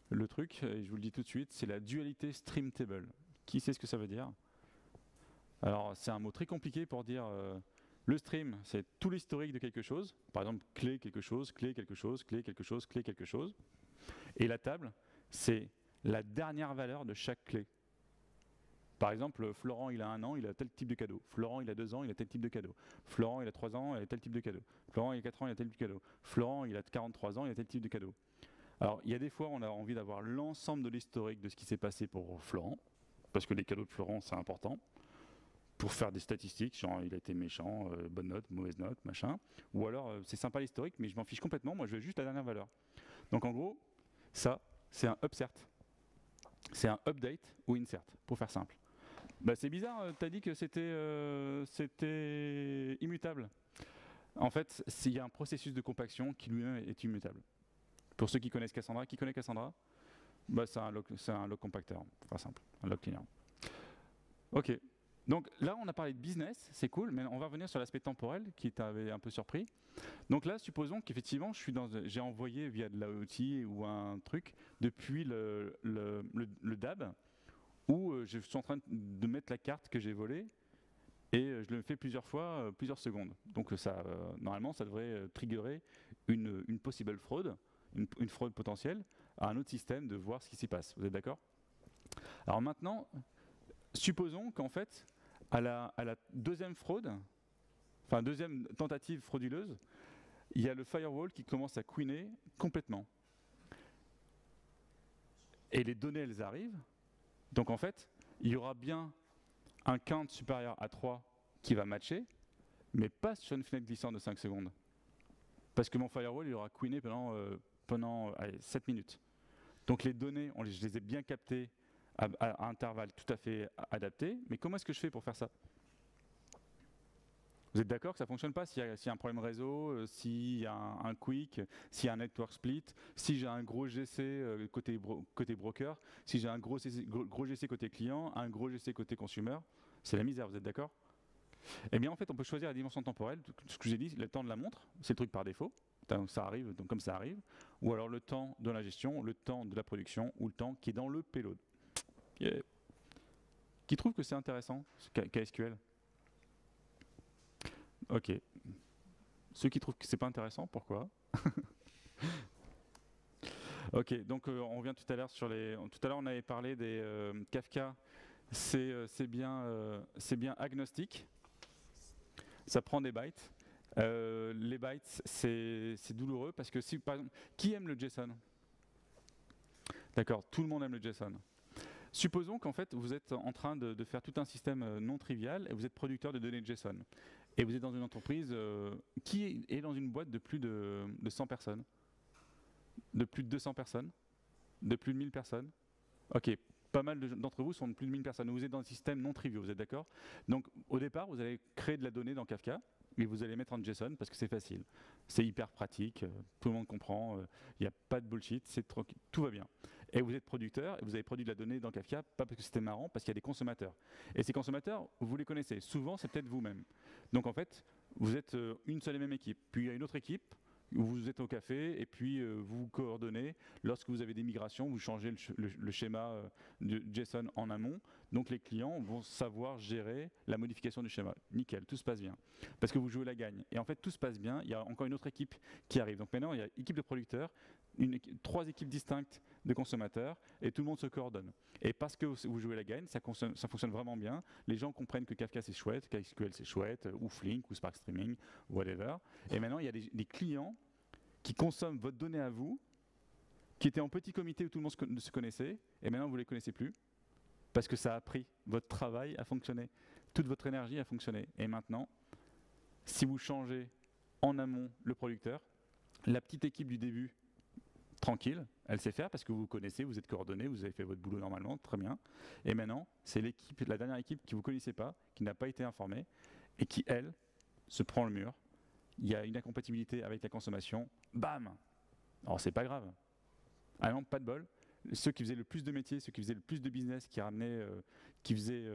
le truc, et je vous le dis tout de suite, c'est la dualité stream table. Qui sait ce que ça veut dire? Alors, c'est un mot très compliqué pour dire le stream, c'est tout l'historique de quelque chose. Par exemple, clé quelque chose, clé quelque chose, clé quelque chose, clé quelque chose. Et la table, c'est la dernière valeur de chaque clé. Par exemple, Florent, il a 1 an, il a tel type de cadeau. Florent, il a 2 ans, il a tel type de cadeau. Florent, il a 3 ans, il a tel type de cadeau. Florent, il a 4 ans, il a tel type de cadeau. Florent, il a 43 ans, il a tel type de cadeau. Alors, il y a des fois, on a envie d'avoir l'ensemble de l'historique de ce qui s'est passé pour Florent, parce que les cadeaux de Florent, c'est important, pour faire des statistiques, genre il a été méchant, bonne note, mauvaise note, machin. Ou alors, c'est sympa l'historique, mais je m'en fiche complètement, moi je veux juste la dernière valeur. Donc en gros, ça, c'est un upsert. C'est un update ou insert, pour faire simple. C'est bizarre, tu as dit que c'était immutable. En fait, il y a un processus de compaction qui lui-même est immutable. Pour ceux qui connaissent Cassandra, qui connaît Cassandra? C'est un log compacteur, pour faire simple, un log cleaner. Ok. Donc là, on a parlé de business, c'est cool, mais on va revenir sur l'aspect temporel qui t'avait un peu surpris. Donc là, supposons qu'effectivement, j'ai envoyé via de l'IoT ou un truc depuis le DAB, où je suis en train de mettre la carte que j'ai volée et je le fais plusieurs fois, plusieurs secondes. Donc ça, normalement, ça devrait triggerer une possible fraude, une fraude potentielle à un autre système de voir ce qui s'y passe. Vous êtes d'accord? Alors maintenant, supposons qu'en fait, à la deuxième fraude, enfin deuxième tentative frauduleuse, il y a le firewall qui commence à queener complètement. Et les données, elles arrivent. Donc en fait, il y aura bien un count supérieur à 3 qui va matcher, mais pas sur une fenêtre glissante de 5 secondes. Parce que mon firewall, il aura queené pendant 7 minutes. Donc les données, je les ai bien captées à intervalles tout à fait adaptés, mais comment est-ce que je fais pour faire ça? Vous êtes d'accord que ça ne fonctionne pas s'il y a un problème réseau, s'il y a un quick, s'il y a un network split, si j'ai un gros GC côté broker, si j'ai un gros GC côté client, un gros GC côté consumer? C'est la misère, vous êtes d'accord? Eh bien en fait on peut choisir la dimension temporelle, ce que j'ai dit, le temps de la montre, c'est le truc par défaut, donc ça arrive donc comme ça arrive, ou alors le temps de la gestion, le temps de la production, ou le temps qui est dans le payload. Yeah. Qui trouve que c'est intéressant, KSQL? Ok. Ceux qui trouvent que c'est pas intéressant, pourquoi? Ok, donc on revient tout à l'heure sur les. Tout à l'heure on avait parlé des Kafka, c'est bien agnostique. Ça prend des bytes. Les bytes, c'est douloureux parce que si par exemple, qui aime le JSON? D'accord, tout le monde aime le JSON. Supposons qu'en fait vous êtes en train de faire tout un système non trivial et vous êtes producteur de données JSON. Et vous êtes dans une entreprise qui est dans une boîte de plus de 100 personnes, de plus de 200 personnes, de plus de 1000 personnes. Ok, pas mal d'entre vous sont de plus de 1000 personnes. Vous êtes dans un système non trivial, vous êtes d'accord? Donc au départ, vous allez créer de la donnée dans Kafka et vous allez mettre en JSON parce que c'est facile. C'est hyper pratique, tout le monde comprend, il n'y a pas de bullshit, tout va bien. Et vous êtes producteur, et vous avez produit de la donnée dans Kafka, pas parce que c'était marrant, parce qu'il y a des consommateurs. Et ces consommateurs, vous les connaissez. Souvent, c'est peut-être vous-même. Donc en fait, vous êtes une seule et même équipe. Puis il y a une autre équipe, où vous êtes au café, et puis vous vous coordonnez. Lorsque vous avez des migrations, vous changez le schéma de JSON en amont. Donc les clients vont savoir gérer la modification du schéma. Nickel, tout se passe bien. Parce que vous jouez la gagne. Et en fait, tout se passe bien. Il y a encore une autre équipe qui arrive. Donc maintenant, il y a équipe de producteurs, 3 équipes distinctes de consommateurs, et tout le monde se coordonne. Et parce que vous jouez la gagne, ça fonctionne vraiment bien. Les gens comprennent que Kafka c'est chouette, KSQL c'est chouette, ou Flink, ou Spark Streaming, whatever. Et maintenant, il y a des clients qui consomment votre donnée à vous, qui étaient en petit comité où tout le monde se connaissait, et maintenant vous ne les connaissez plus, parce que ça a pris votre travail à fonctionner, toute votre énergie à fonctionner. Et maintenant, si vous changez en amont le producteur, la petite équipe du début, tranquille, elle sait faire parce que vous vous connaissez, vous êtes coordonnés, vous avez fait votre boulot normalement, très bien. Et maintenant, c'est l'équipe, la dernière équipe qui ne vous connaissait pas, qui n'a pas été informée, et qui, elle, se prend le mur. Il y a une incompatibilité avec la consommation, bam! Alors c'est pas grave. Ah non, pas de bol. Ceux qui faisaient le plus de métiers, ceux qui faisaient le plus de business, qui ramenaient, qui faisaient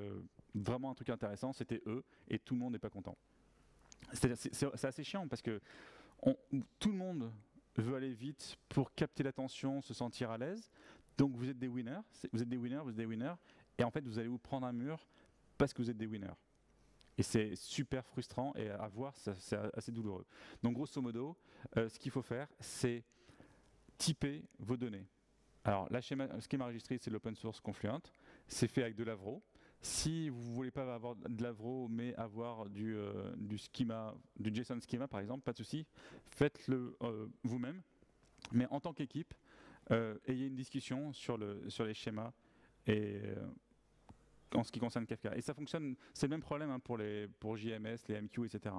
vraiment un truc intéressant, c'était eux, et tout le monde n'est pas content. C'est assez chiant parce que tout le monde veut aller vite pour capter l'attention, se sentir à l'aise. Donc vous êtes des winners, vous êtes des winners, vous êtes des winners, et en fait vous allez vous prendre un mur parce que vous êtes des winners. Et c'est super frustrant et à voir, c'est assez douloureux. Donc grosso modo, ce qu'il faut faire, c'est typer vos données. Alors, schema registry, c'est l'open source Confluent. C'est fait avec de l'Avro. Si vous ne voulez pas avoir de l'Avro, mais avoir du schema, du JSON schema, par exemple, pas de souci. Faites-le vous-même. Mais en tant qu'équipe, ayez une discussion sur les schémas et en ce qui concerne Kafka. Et ça fonctionne, c'est le même problème hein, pour JMS, les MQ, etc.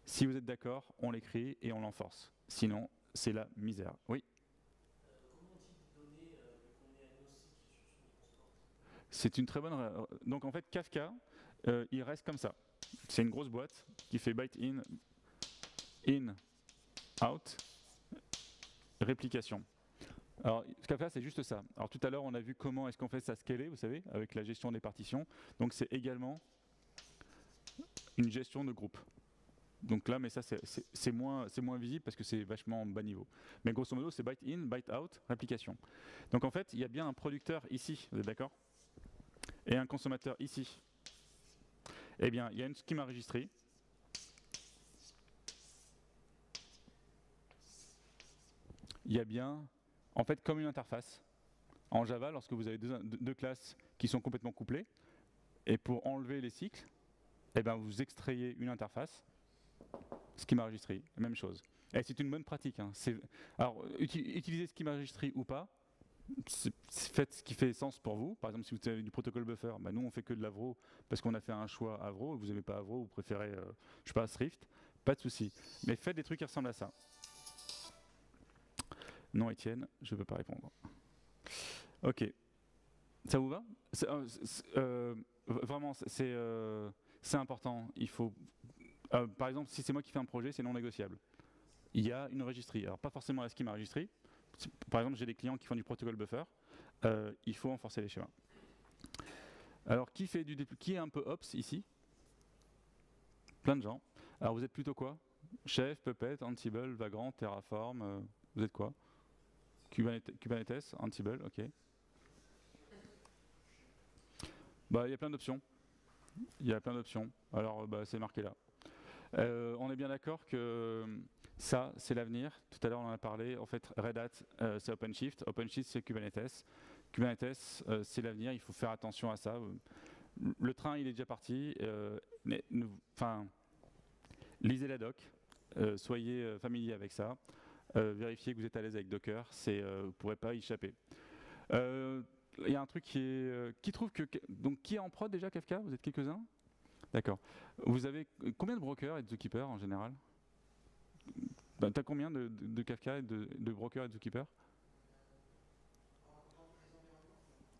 Si vous êtes d'accord, on l'écrit et on l'enforce. Sinon, c'est la misère. Oui. C'est une très bonne. Donc en fait, Kafka, il reste comme ça. C'est une grosse boîte qui fait byte in, out, réplication. Alors Kafka, c'est juste ça. Alors tout à l'heure, on a vu comment est-ce qu'on fait ça scaler, vous savez, avec la gestion des partitions. Donc c'est également une gestion de groupe. Donc là, mais ça, c'est moins visible parce que c'est vachement en bas niveau. Mais grosso modo, c'est byte in, byte out, réplication. Donc en fait, il y a bien un producteur ici, vous êtes d'accord ? Et un consommateur ici. Eh bien, il y a une schema registry. Il y a bien, en fait, comme une interface. En Java, lorsque vous avez deux classes qui sont complètement couplées, et pour enlever les cycles, eh bien, vous extrayez une interface. Schema registry, même chose. Et c'est une bonne pratique. Hein. Alors, utiliser schema registry ou pas, faites ce qui fait sens pour vous. Par exemple, si vous avez du protocole buffer, bah nous on fait que de l'Avro parce qu'on a fait un choix Avro. Vous n'aimez pas Avro, vous préférez, je sais pas, Swift, pas de souci. Mais faites des trucs qui ressemblent à ça. Non, Étienne, je ne peux pas répondre. Ok, ça vous va? Vraiment, c'est important. Il faut, par exemple, si c'est moi qui fais un projet, c'est non négociable. Il y a une registry. Alors pas forcément la schema registry. Par exemple, j'ai des clients qui font du protocole buffer. Il faut enforcer les schémas. Alors, qui est un peu Ops ici? Plein de gens. Alors, vous êtes plutôt quoi? Chef, Puppet, Ansible, Vagrant, Terraform. Vous êtes quoi? Kubernetes, Ansible, ok. Bah, il y a plein d'options. Il y a plein d'options. Alors, bah, c'est marqué là. On est bien d'accord que ça, c'est l'avenir. Tout à l'heure, on en a parlé. En fait, Red Hat, c'est OpenShift. OpenShift, c'est Kubernetes. Kubernetes, c'est l'avenir. Il faut faire attention à ça. Le train, il est déjà parti. Lisez la doc. Soyez familier avec ça. Vérifiez que vous êtes à l'aise avec Docker. Vous ne pourrez pas y échapper. Il y a un truc qui trouve que... Donc, qui est en prod déjà, Kafka? Vous êtes quelques-uns? D'accord. Vous avez combien de brokers et de zookeepers en général? Ben, tu as combien de Kafka et de brokers et de zookeepers?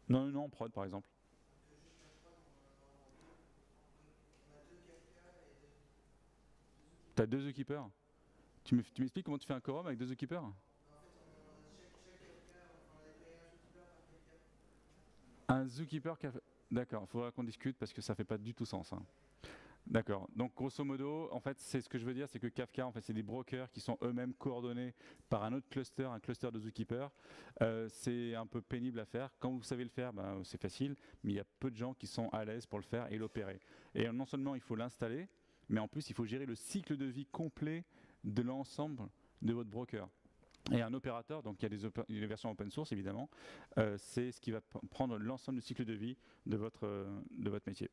Non, en prod par exemple. Tu as deux zookeepers? Tu m'expliques comment tu fais un quorum avec deux zookeepers? Un zookeeper Kafka. D'accord, il faudra qu'on discute parce que ça ne fait pas du tout sens. Hein. D'accord. Donc grosso modo, en fait, c'est ce que je veux dire, c'est que Kafka, en fait, c'est des brokers qui sont eux-mêmes coordonnés par un autre cluster, un cluster de zookeeper. C'est un peu pénible à faire. Quand vous savez le faire, ben, c'est facile, mais il y a peu de gens qui sont à l'aise pour le faire et l'opérer. Et non seulement il faut l'installer, mais en plus il faut gérer le cycle de vie complet de l'ensemble de votre broker. Et un opérateur, donc il y a des versions open source évidemment, c'est ce qui va prendre l'ensemble du cycle de vie de votre métier.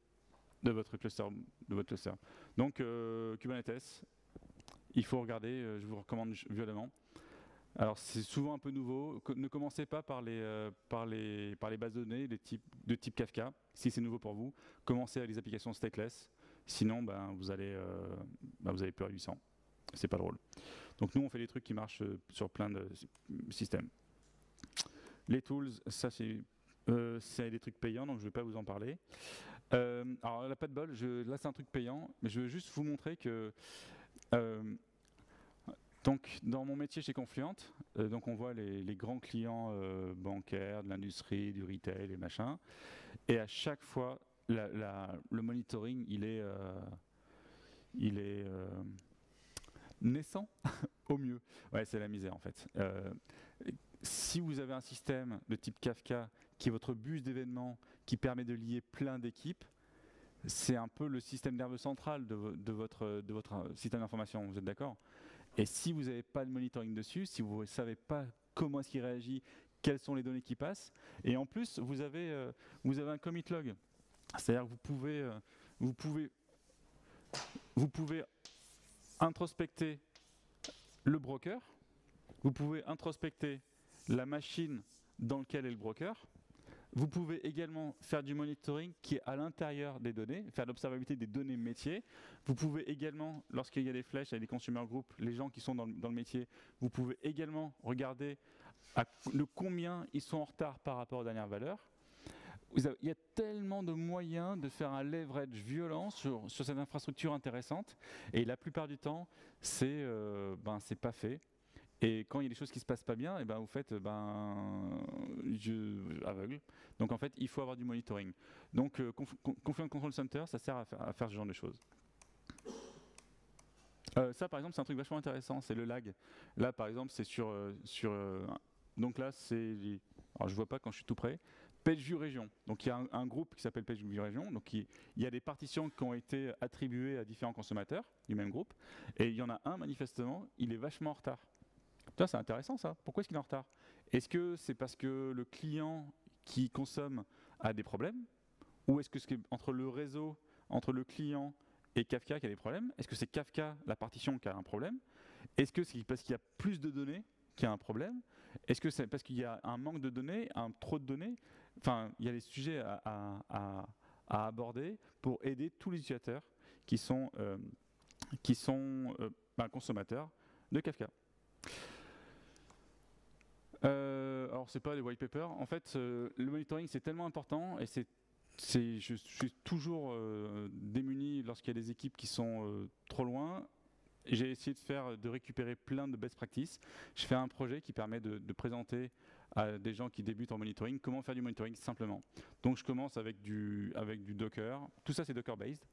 De votre cluster. Donc Kubernetes, il faut regarder, je vous recommande violemment. Alors c'est souvent un peu nouveau. Ne commencez pas par les bases de données de type Kafka. Si c'est nouveau pour vous, commencez avec les applications stateless. Sinon, vous allez plus à 800. C'est pas drôle. Donc nous, on fait des trucs qui marchent sur plein de systèmes. Les tools, ça c'est des trucs payants, donc je ne vais pas vous en parler. Alors là, pas de bol, là c'est un truc payant, mais je veux juste vous montrer que donc dans mon métier chez Confluent, donc on voit les grands clients bancaires, de l'industrie, du retail et machin, et à chaque fois le monitoring il est naissant au mieux. Ouais, c'est la misère en fait. Si vous avez un système de type Kafka qui est votre bus d'événements qui permet de lier plein d'équipes, c'est un peu le système nerveux central de votre système d'information, vous êtes d'accord? Et si vous n'avez pas de monitoring dessus, si vous ne savez pas comment est-ce qu'il réagit, quelles sont les données qui passent, et en plus vous avez un commit log, c'est-à-dire que vous pouvez introspecter le broker, vous pouvez introspecter la machine dans laquelle est le broker. Vous pouvez également faire du monitoring qui est à l'intérieur des données, faire l'observabilité des données métiers. Vous pouvez également, lorsqu'il y a des flèches avec des consumer groups, les gens qui sont dans le métier, vous pouvez également regarder de combien ils sont en retard par rapport aux dernières valeurs. Il y a tellement de moyens de faire un leverage violent sur cette infrastructure intéressante, et la plupart du temps, c'est pas fait. Et quand il y a des choses qui se passent pas bien, et vous faites aveugle. Donc en fait, il faut avoir du monitoring. Donc Confluent Control Center, ça sert à faire ce genre de choses. Ça par exemple, c'est un truc vachement intéressant, c'est le lag. Là par exemple, c'est donc là c'est, alors je vois pas quand je suis tout près. PageView Région. Donc il y a un groupe qui s'appelle PageView Région. Donc il y a des partitions qui ont été attribuées à différents consommateurs du même groupe. Et il y en a un manifestement, il est vachement en retard. Ça, c'est intéressant ça. Pourquoi est-ce qu'il est en retard? Est-ce que c'est parce que le client qui consomme a des problèmes? Ou est-ce que c'est entre le réseau, entre le client et Kafka qui a des problèmes? Est-ce que c'est Kafka, la partition, qui a un problème? Est-ce que c'est parce qu'il y a plus de données qu'il y a un problème? Est-ce que c'est parce qu'il y a un manque de données, trop de données? Enfin, il y a des sujets à aborder pour aider tous les utilisateurs qui sont consommateurs de Kafka. Alors c'est pas des white papers. En fait, le monitoring c'est tellement important et je suis toujours démuni lorsqu'il y a des équipes qui sont trop loin. J'ai essayé de récupérer plein de best practices. Je fais un projet qui permet de présenter à des gens qui débutent en monitoring comment faire du monitoring simplement. Donc je commence avec du Docker. Tout ça c'est Docker based.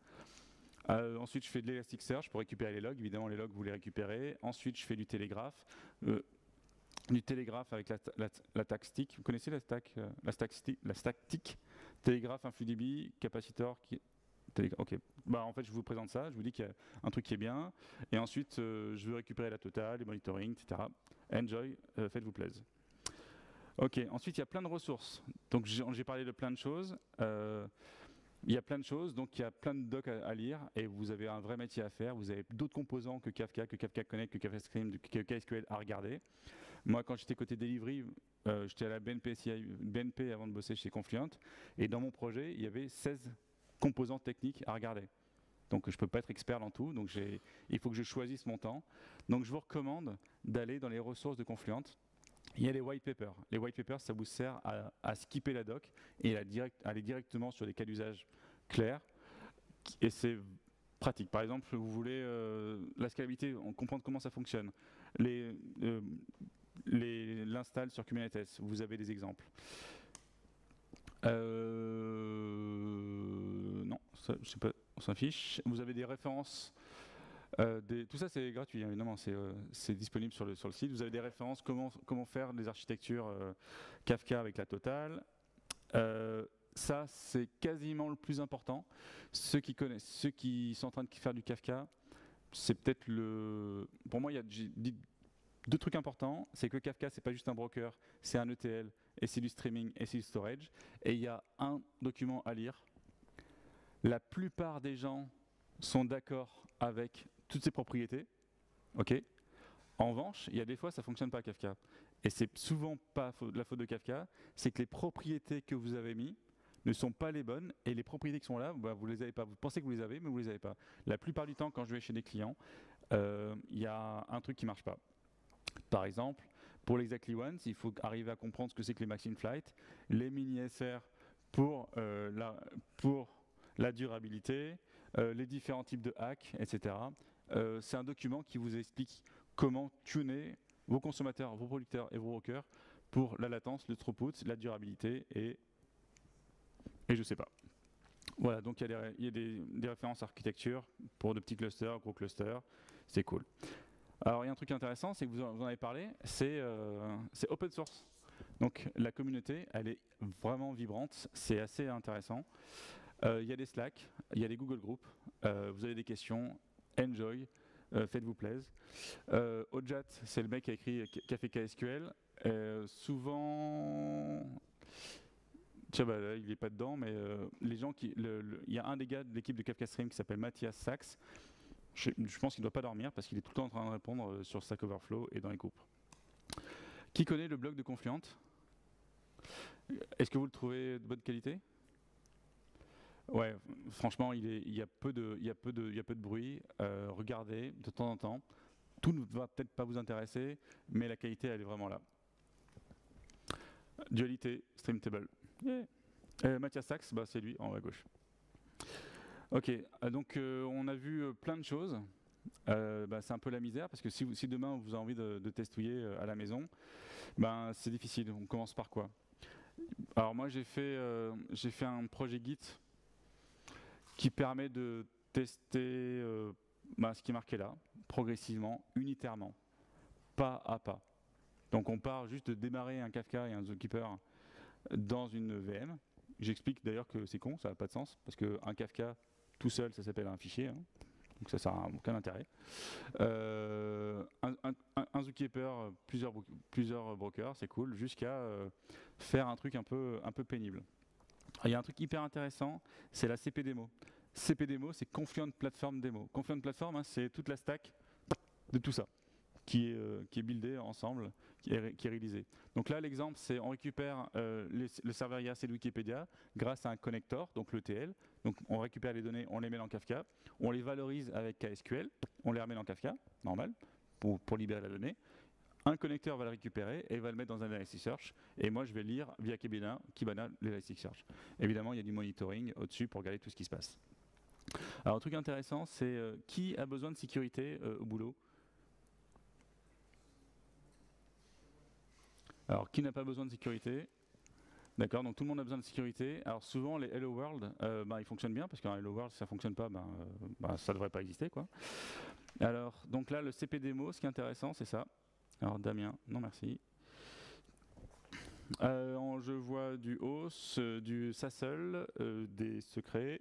Ensuite je fais de l'Elasticsearch pour récupérer les logs. Évidemment les logs vous les récupérez. Ensuite je fais du Telegraph. Avec la stack stick. Vous connaissez la stack stick, Telegraph, InfluDB, Capacitor. Ok. En fait, je vous présente ça. Je vous dis qu'il y a un truc qui est bien. Et ensuite, je veux récupérer la totale, les monitoring, etc. Enjoy, faites-vous plaisir. Ok. Ensuite, il y a plein de ressources. Donc, j'ai parlé de plein de choses. Il y a plein de choses, donc il y a plein de docs à lire et vous avez un vrai métier à faire. Vous avez d'autres composants que Kafka Connect, que Kafka Stream, que KSQL à regarder. Moi, quand j'étais côté delivery, j'étais à la BNP avant de bosser chez Confluent. Et dans mon projet, il y avait 16 composants techniques à regarder. Donc je ne peux pas être expert dans tout, donc il faut que je choisisse mon temps. Donc je vous recommande d'aller dans les ressources de Confluent. Il y a les white papers. Les white papers, ça vous sert à skipper la doc et aller directement sur des cas d'usage clairs. Et c'est pratique. Par exemple, vous voulez la scalabilité, comprendre comment ça fonctionne. L'install sur Kubernetes, vous avez des exemples. Non, ça, je sais pas, on s'en fiche. Vous avez des références. Tout ça c'est gratuit, hein, évidemment, c'est disponible sur le site. Vous avez des références, comment faire des architectures Kafka avec la totale. Ça c'est quasiment le plus important. Ceux qui sont en train de faire du Kafka, c'est peut-être pour moi, j'ai dit deux trucs importants, c'est que Kafka c'est pas juste un broker, c'est un ETL et c'est du streaming et c'est du storage. Et il y a un document à lire. La plupart des gens sont d'accord avec toutes ces propriétés, ok. En revanche, il y a des fois ça fonctionne pas Kafka. Et c'est souvent pas la faute de Kafka, c'est que les propriétés que vous avez mis ne sont pas les bonnes, et les propriétés qui sont là, bah, vous les avez pas. Vous pensez que vous les avez, mais vous les avez pas. La plupart du temps, quand je vais chez des clients, il y a un truc qui marche pas. Par exemple, pour l'Exactly Ones, il faut arriver à comprendre ce que c'est que les Max in Flight, les mini-SR pour la durabilité, les différents types de hacks, etc. C'est un document qui vous explique comment tuner vos consommateurs, vos producteurs et vos brokers pour la latence, le throughput, la durabilité et je sais pas. Voilà, donc il y a des références architecture pour de petits clusters, gros clusters, c'est cool. Alors il y a un truc intéressant, c'est que vous en avez parlé, c'est open source. Donc la communauté, elle est vraiment vibrante, c'est assez intéressant. Il y a des Slack, il y a des Google Groups, vous avez des questions, enjoy, faites-vous plaisir. Ojat, c'est le mec qui a fait KSQL. Souvent, tiens, bah, là, il n'est pas dedans, mais les gens il y a un des gars de l'équipe de Kafka Stream qui s'appelle Mathias Sachs. Je pense qu'il ne doit pas dormir parce qu'il est tout le temps en train de répondre sur Stack Overflow et dans les groupes. Qui connaît le blog de Confluent? Est-ce que vous le trouvez de bonne qualité? Ouais, franchement, il y a peu de bruit. Regardez de temps en temps. Tout ne va peut-être pas vous intéresser, mais la qualité, elle est vraiment là. Dualité, Streamtable. Yeah. Mathias Sachs, bah, c'est lui, en haut à gauche. Ok, donc on a vu plein de choses. Bah, c'est un peu la misère, parce que si demain vous avez envie de testouiller à la maison, ben, c'est difficile. On commence par quoi? Alors moi, j'ai fait un projet Git qui permet de tester ce qui est marqué là, progressivement, unitairement, pas à pas. Donc on part juste de démarrer un Kafka et un Zookeeper dans une VM. J'explique d'ailleurs que c'est con, ça n'a pas de sens, parce qu'un Kafka tout seul, ça s'appelle un fichier, hein, donc ça n'a aucun intérêt. Un Zookeeper, plusieurs brokers, c'est cool, jusqu'à faire un truc un peu pénible. Il y a un truc hyper intéressant, c'est la CPDemo. CPDemo, c'est Confluent Platform Demo. Confluent Platform, hein, c'est toute la stack de tout ça, qui est buildé ensemble, qui est réalisé. Donc là, l'exemple, c'est on récupère le serveur IAC de Wikipédia grâce à un connector, donc l'ETL. Donc on récupère les données, on les met dans Kafka, on les valorise avec KSQL, on les remet dans Kafka, normal, pour libérer la donnée. Un connecteur va le récupérer et va le mettre dans un Elasticsearch. Et moi, je vais lire via Kibana l'Elasticsearch. Évidemment, il y a du monitoring au-dessus pour regarder tout ce qui se passe. Alors, un truc intéressant, c'est qui a besoin de sécurité au boulot? Alors, qui n'a pas besoin de sécurité? D'accord, donc tout le monde a besoin de sécurité. Alors souvent, les Hello World, ils fonctionnent bien, parce qu'un Hello World, si ça ne fonctionne pas, ça ne devrait pas exister, quoi. Alors, donc là, le CPDemo, ce qui est intéressant, c'est ça. Alors Damien, non merci. Je vois du OS, du SASL, des secrets.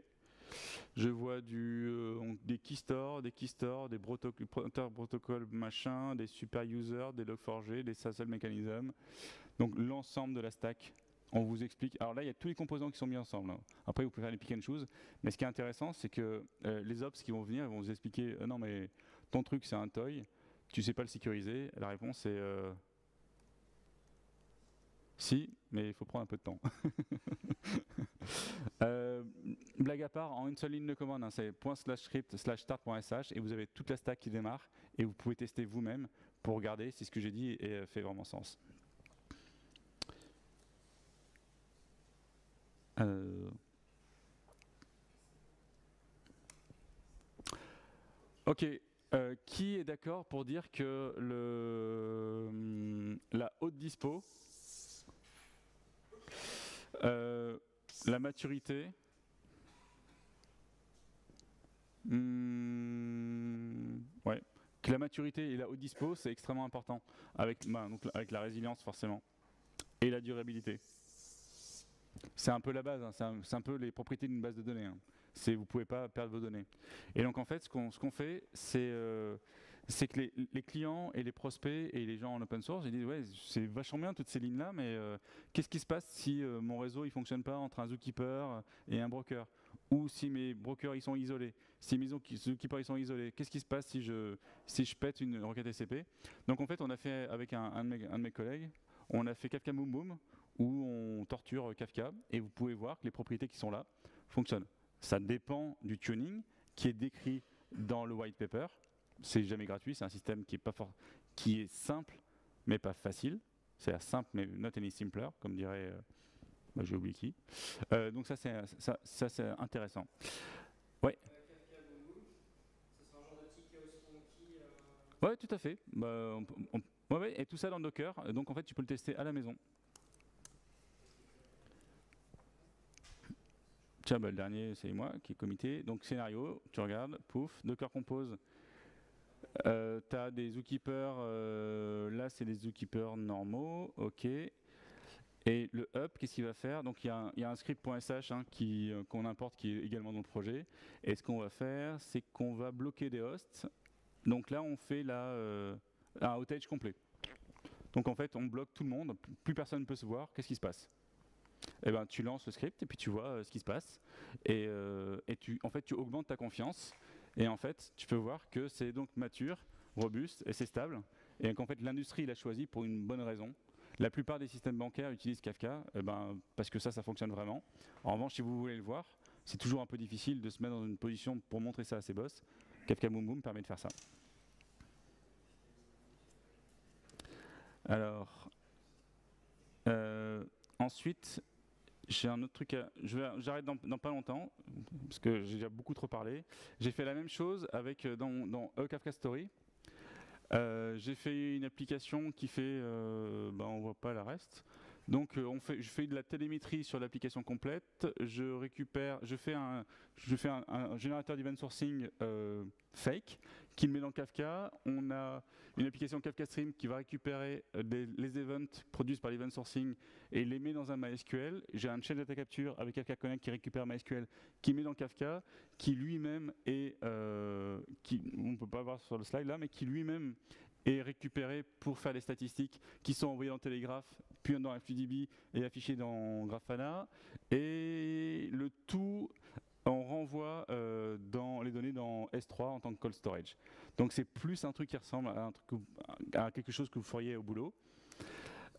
Je vois des keystores, des protocoles machin, des super users, des log4j, des SASL mécanismes. Donc l'ensemble de la stack. On vous explique. Alors là, il y a tous les composants qui sont mis ensemble, hein. Après, vous pouvez faire les pick and choose. Mais ce qui est intéressant, c'est que les ops qui vont venir, ils vont vous expliquer non, mais ton truc, c'est un toy. Tu sais pas le sécuriser. La réponse est si, mais il faut prendre un peu de temps. Blague à part, en une seule ligne de commande, hein, c'est ./script/start.sh et vous avez toute la stack qui démarre et vous pouvez tester vous-même pour regarder si ce que j'ai dit fait vraiment sens. Ok, qui est d'accord pour dire que la haute dispo, la maturité, ouais, que la maturité et la haute dispo, c'est extrêmement important, avec la résilience forcément, et la durabilité. C'est un peu la base, hein, c'est un peu les propriétés d'une base de données. Hein. Vous ne pouvez pas perdre vos données. Et donc en fait, ce qu'on fait, c'est c'est que les clients et les prospects et les gens en open source, ils disent ouais, c'est vachement bien toutes ces lignes-là, mais qu'est-ce qui se passe si mon réseau il fonctionne pas entre un zookeeper et un broker, ou si mes brokers ils sont isolés, si mes zookeepers ils sont isolés, qu'est-ce qui se passe si je pète une requête TCP? Donc en fait, on a fait avec un de mes collègues, on a fait Kafka Boom Boom où on torture Kafka et vous pouvez voir que les propriétés qui sont là fonctionnent. Ça dépend du tuning qui est décrit dans le white paper. C'est jamais gratuit, c'est un système qui est simple mais pas facile. C'est simple mais not any simpler, comme dirait, j'ai oublié qui. Donc ça c'est intéressant. Ouais.
Kafka Boom Boom, ce sera un genre de petit chaos monkey.
Ouais, tout à fait. Ouais, et tout ça dans Docker. Donc en fait, tu peux le tester à la maison. Tiens, le dernier, c'est moi qui est comité. Donc scénario, tu regardes, pouf, Docker Compose. Tu as des zookeepers, là c'est des zookeepers normaux, ok. Et le up, qu'est-ce qu'il va faire? Donc il y a un script.sh qu'on importe qui est également dans le projet. Et ce qu'on va faire, c'est qu'on va bloquer des hosts. Donc là, on fait un outage complet. Donc en fait, on bloque tout le monde, plus personne ne peut se voir. Qu'est-ce qui se passe? Eh ben, tu lances le script et puis tu vois ce qui se passe. Et en fait, tu augmentes ta confiance. Et en fait, tu peux voir que c'est donc mature, robuste et c'est stable. Et qu'en fait, l'industrie l'a choisi pour une bonne raison. La plupart des systèmes bancaires utilisent Kafka parce que ça fonctionne vraiment. En revanche, si vous voulez le voir, c'est toujours un peu difficile de se mettre dans une position pour montrer ça à ses boss. Kafka Boom Boom permet de faire ça. Alors, ensuite, j'ai un autre truc j'arrête dans pas longtemps, parce que j'ai déjà beaucoup trop parlé. J'ai fait la même chose avec dans Kafka Story. J'ai fait une application qui fait, on voit pas le reste. Donc je fais de la télémétrie sur l'application complète. Je fais un générateur d'event sourcing fake qui le met dans Kafka. On a une application Kafka Stream qui va récupérer les events produits par l'event sourcing et les met dans un MySQL. J'ai un chain data capture avec Kafka Connect qui récupère MySQL, qui met dans Kafka, qui lui-même est, on ne peut pas voir sur le slide là, mais qui lui-même est récupéré pour faire les statistiques qui sont envoyées dans Telegraph, puis dans FluidDB et affichées dans Grafana. Et le tout, on renvoie dans les données dans S3 en tant que cold storage. Donc c'est plus un truc qui ressemble à quelque chose que vous feriez au boulot.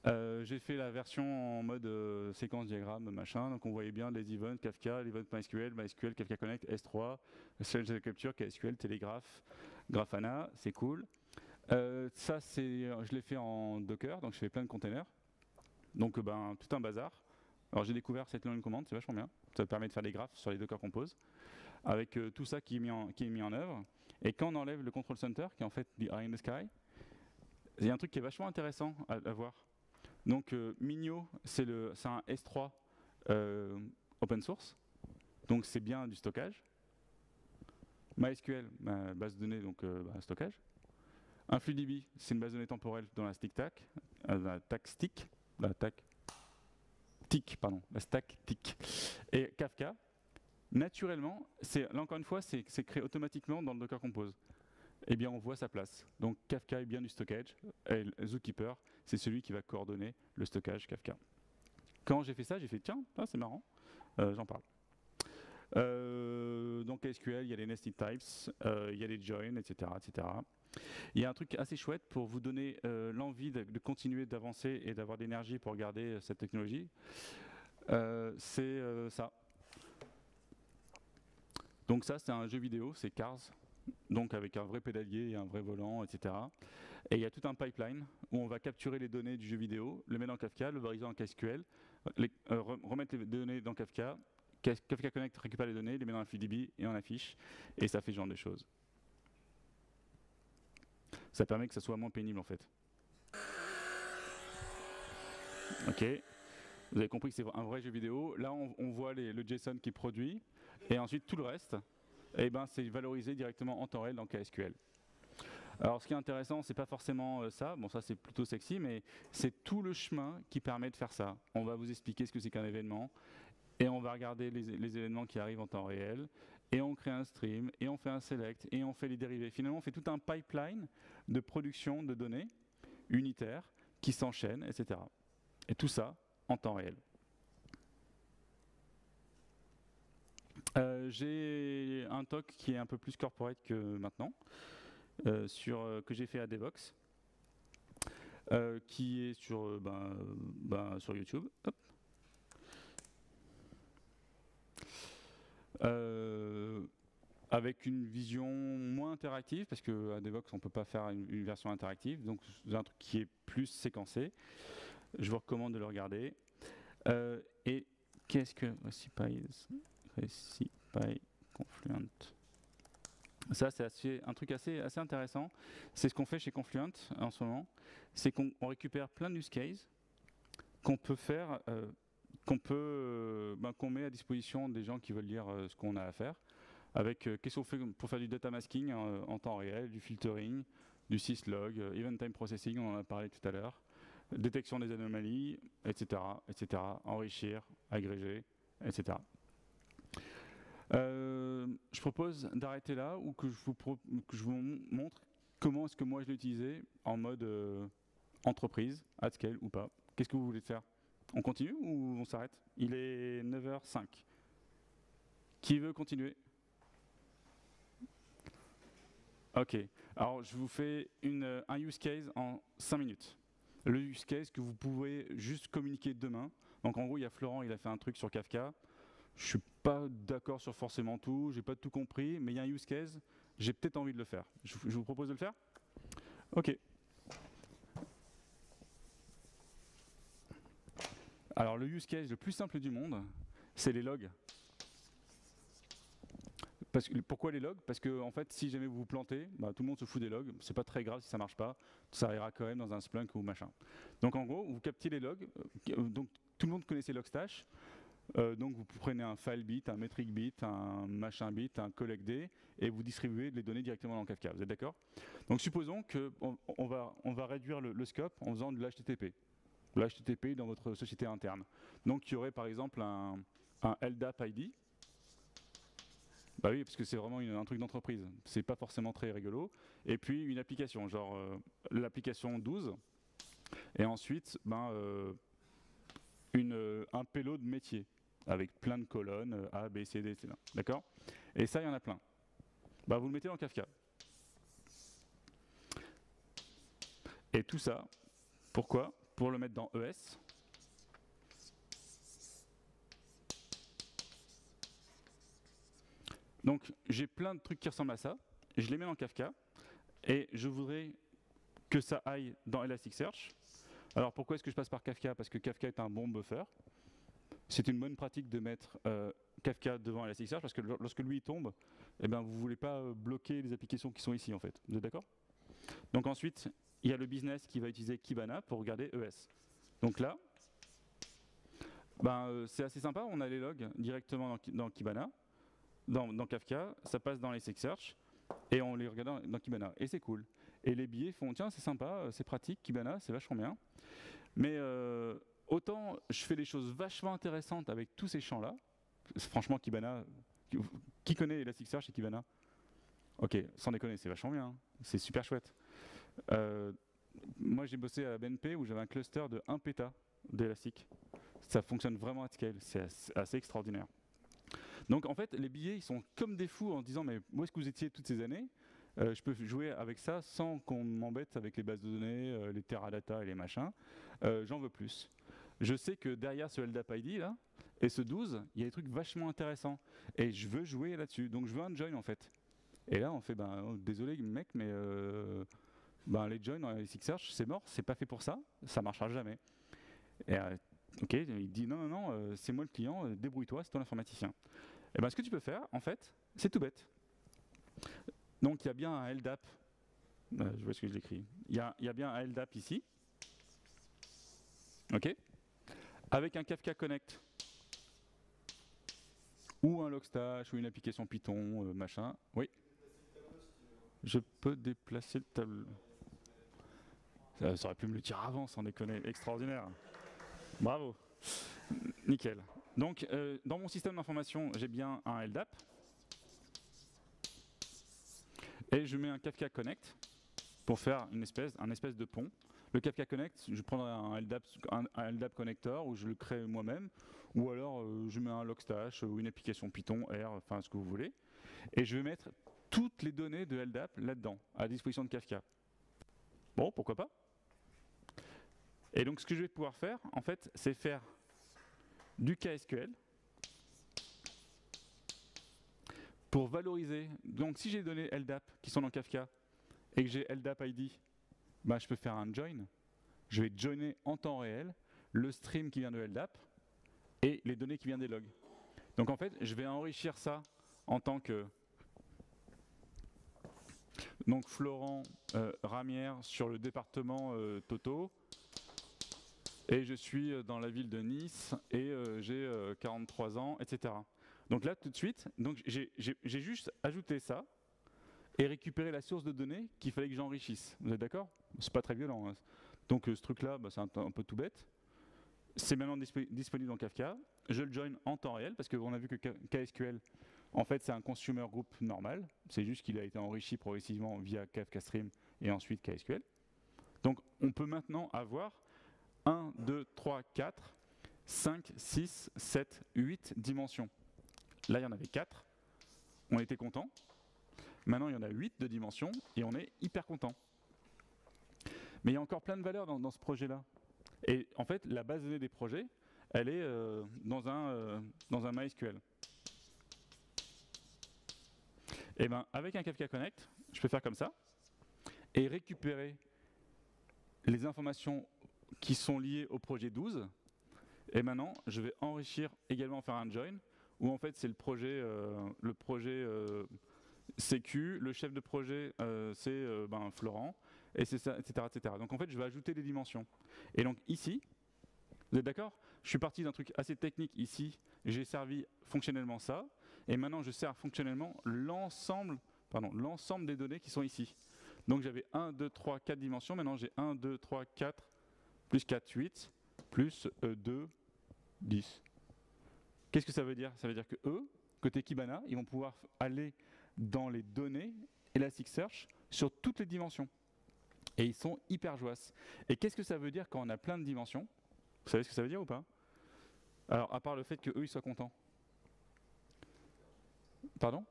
J'ai fait la version en mode séquence diagramme, machin. Donc on voyait bien les events, Kafka, l'event MySQL, Kafka Connect, S3, Shell Data Capture, KSQL, Telegraph, Grafana, c'est cool. Je l'ai fait en Docker, donc je fais plein de containers. Donc tout un bazar. Alors j'ai découvert cette line command, c'est vachement bien. Ça permet de faire des graphes sur les Docker Compose, avec tout ça qui est mis en œuvre. Et quand on enlève le control center, qui est en fait the eye in the sky, il y a un truc qui est vachement intéressant à voir. Donc Minio, c'est un S3 open source, donc c'est bien du stockage. MySQL, base de données, donc stockage. Un FluidDB, c'est une base de données temporelle dans la stack TIC. Et Kafka, naturellement, là encore une fois, c'est créé automatiquement dans le Docker Compose. Eh bien, on voit sa place. Donc Kafka est bien du stockage. Et Zookeeper, c'est celui qui va coordonner le stockage Kafka. Quand j'ai fait ça, j'ai fait tiens, c'est marrant, j'en parle. Donc SQL, il y a les nested types, il y a les joins, etc., etc. Il y a un truc assez chouette pour vous donner l'envie de continuer d'avancer et d'avoir de l'énergie pour regarder cette technologie. C'est ça. Donc ça, c'est un jeu vidéo, c'est Cars, donc avec un vrai pédalier et un vrai volant, etc. Et il y a tout un pipeline où on va capturer les données du jeu vidéo, le mettre dans Kafka, le valoriser en KSQL, remettre les données dans Kafka, Kafka Connect récupère les données, les met dans un FluidDB et on affiche, et ça fait ce genre de choses. Ça permet que ça soit moins pénible en fait. Ok, vous avez compris que c'est un vrai jeu vidéo. Là, on voit le JSON qui produit, et ensuite tout le reste, c'est valorisé directement en temps réel dans KSQL. Alors, ce qui est intéressant, c'est pas forcément ça. Bon, ça c'est plutôt sexy, mais c'est tout le chemin qui permet de faire ça. On va vous expliquer ce que c'est qu'un événement, et on va regarder les événements qui arrivent en temps réel, et on crée un stream, et on fait un select, et on fait les dérivés. Finalement, on fait tout un pipeline de production de données unitaires qui s'enchaînent, etc. Et tout ça en temps réel. J'ai un talk qui est un peu plus corporate que maintenant, que j'ai fait à Devox, qui est sur YouTube. Hop. Avec une vision moins interactive, parce qu'à Devox on ne peut pas faire une version interactive, donc c'est un truc qui est plus séquencé. Je vous recommande de le regarder. Et qu'est-ce que ReciPy Confluent? Ça, c'est un truc assez intéressant. C'est ce qu'on fait chez Confluent en ce moment. C'est qu'on récupère plein de use cases qu'on peut faire, qu'on met à disposition des gens qui veulent lire ce qu'on a à faire. Avec qu'est-ce qu'on fait pour faire du data masking en temps réel, du filtering, du syslog, event time processing, on en a parlé tout à l'heure, détection des anomalies, etc., etc., enrichir, agréger, etc. Je propose d'arrêter là ou que je vous montre comment est-ce que moi je l'ai utilisé en mode entreprise, at scale ou pas. Qu'est-ce que vous voulez faire? On continue ou on s'arrête? Il est 9h05. Qui veut continuer? Ok, alors je vous fais un use case en 5 minutes. Le use case que vous pouvez juste communiquer demain. Donc en gros, il y a Florent, il a fait un truc sur Kafka. Je suis pas d'accord sur forcément tout, j'ai pas tout compris, mais il y a un use case, j'ai peut-être envie de le faire. Je vous propose de le faire? Ok. Alors le use case le plus simple du monde, c'est les logs. Pourquoi les logs? Parce que en fait, si jamais vous vous plantez, tout le monde se fout des logs. C'est pas très grave si ça marche pas. Ça ira quand même dans un Splunk ou machin. Donc en gros, vous captez les logs. Donc tout le monde connaît ces Logstash. Donc vous prenez un file bit, un metric bit, un machin bit, un collect-d, et vous distribuez les données directement dans Kafka. Vous êtes d'accord? Donc supposons qu'on va réduire le scope en faisant de l'HTTP. L'HTTP dans votre société interne. Donc il y aurait par exemple un LDAP ID. Bah oui, parce que c'est vraiment un truc d'entreprise. C'est pas forcément très rigolo. Et puis une application, genre l'application 12. Et ensuite, un payload métier avec plein de colonnes A, B, C, D, etc. D'accord? Et ça, il y en a plein. Vous le mettez dans Kafka. Et tout ça, pourquoi? Pour le mettre dans ES. Donc j'ai plein de trucs qui ressemblent à ça, je les mets dans Kafka, et je voudrais que ça aille dans Elasticsearch. Alors pourquoi est-ce que je passe par Kafka? Parce que Kafka est un bon buffer. C'est une bonne pratique de mettre Kafka devant Elasticsearch, parce que lorsque lui tombe, vous ne voulez pas bloquer les applications qui sont ici en fait. Vous êtes d'accord? Donc ensuite, il y a le business qui va utiliser Kibana pour regarder ES. Donc là, c'est assez sympa, on a les logs directement dans Kibana. Dans Kafka, ça passe dans Elasticsearch et on les regarde dans Kibana. Et c'est cool. Et les billets font, tiens, c'est sympa, c'est pratique, Kibana, c'est vachement bien. Mais autant je fais des choses vachement intéressantes avec tous ces champs-là. Franchement, Kibana, qui connaît Elasticsearch et Kibana? Ok, sans déconner, c'est vachement bien. C'est super chouette. Moi, j'ai bossé à la BNP où j'avais un cluster de 1 péta d'Elastic. Ça fonctionne vraiment à scale, c'est assez extraordinaire. Donc en fait, les billets, ils sont comme des fous en disant mais où est-ce que vous étiez toutes ces années? Je peux jouer avec ça sans qu'on m'embête avec les bases de données, les Teradata et les machins. J'en veux plus. Je sais que derrière ce LDAP ID là, et ce 12, il y a des trucs vachement intéressants. Et je veux jouer là-dessus. Donc je veux un join en fait. Et là on fait désolé mec, mais les joins dans Elasticsearch, c'est mort, c'est pas fait pour ça, ça marchera jamais. Et ok, il dit non, c'est moi le client, débrouille-toi, c'est toi l'informaticien. Et ce que tu peux faire, en fait, c'est tout bête. Donc il y a bien un LDAP, je vois ce que j'écris, il y a bien un LDAP ici, ok, avec un Kafka Connect, ou un Logstash, ou une application Python, machin, oui. Je peux déplacer le tableau. Ça aurait pu me le dire avant, sans déconner, extraordinaire. Bravo, nickel. Donc, dans mon système d'information, j'ai bien un LDAP. Et je mets un Kafka Connect pour faire un espèce de pont. Le Kafka Connect, je prendrai un LDAP connector où je le crée moi-même, ou alors je mets un Logstash ou une application Python, R, enfin ce que vous voulez. Et je vais mettre toutes les données de LDAP là-dedans, à disposition de Kafka. Bon, pourquoi pas? Et donc ce que je vais pouvoir faire, en fait, c'est faire du KSQL pour valoriser. Donc si j'ai des données LDAP qui sont dans Kafka et que j'ai LDAP ID, bah, je peux faire un join. Je vais joiner en temps réel le stream qui vient de LDAP et les données qui viennent des logs. Donc en fait, je vais enrichir ça en tant que donc Florent Ramière sur le département Toto, et je suis dans la ville de Nice et j'ai 43 ans, etc. Donc là, tout de suite, j'ai juste ajouté ça et récupéré la source de données qu'il fallait que j'enrichisse. Vous êtes d'accord? C'est pas très violent, hein. Donc ce truc-là, bah, c'est un peu tout bête. C'est maintenant disponible dans Kafka. Je le join en temps réel parce qu'on a vu que KSQL, en fait, c'est un consumer group normal. C'est juste qu'il a été enrichi progressivement via Kafka Stream et ensuite KSQL. Donc on peut maintenant avoir 1, 2, 3, 4, 5, 6, 7, 8 dimensions. Là, il y en avait 4. On était content. Maintenant, il y en a 8 de dimensions et on est hyper content. Mais il y a encore plein de valeurs dans ce projet-là. Et en fait, la base de données des projets, elle est dans un MySQL. Et ben, avec un Kafka Connect, je peux faire comme ça et récupérer les informations qui sont liées au projet 12. Et maintenant, je vais enrichir également, faire un join, où en fait c'est le projet Sécu, le chef de projet c'est Florent, et c'est ça, etc., etc. Donc en fait, je vais ajouter des dimensions. Et donc ici, vous êtes d'accord? Je suis parti d'un truc assez technique ici, j'ai servi fonctionnellement ça, et maintenant je sers fonctionnellement l'ensemble des données qui sont ici. Donc j'avais 1, 2, 3, 4 dimensions, maintenant j'ai 1, 2, 3, 4, plus 4, 8, plus 2, 10. Qu'est-ce que ça veut dire? Ça veut dire que eux, côté Kibana, ils vont pouvoir aller dans les données Elasticsearch sur toutes les dimensions. Et ils sont hyper joyeux. Et qu'est-ce que ça veut dire quand on a plein de dimensions? Vous savez ce que ça veut dire ou pas? Alors, à part le fait qu'eux, ils soient contents. Pardon?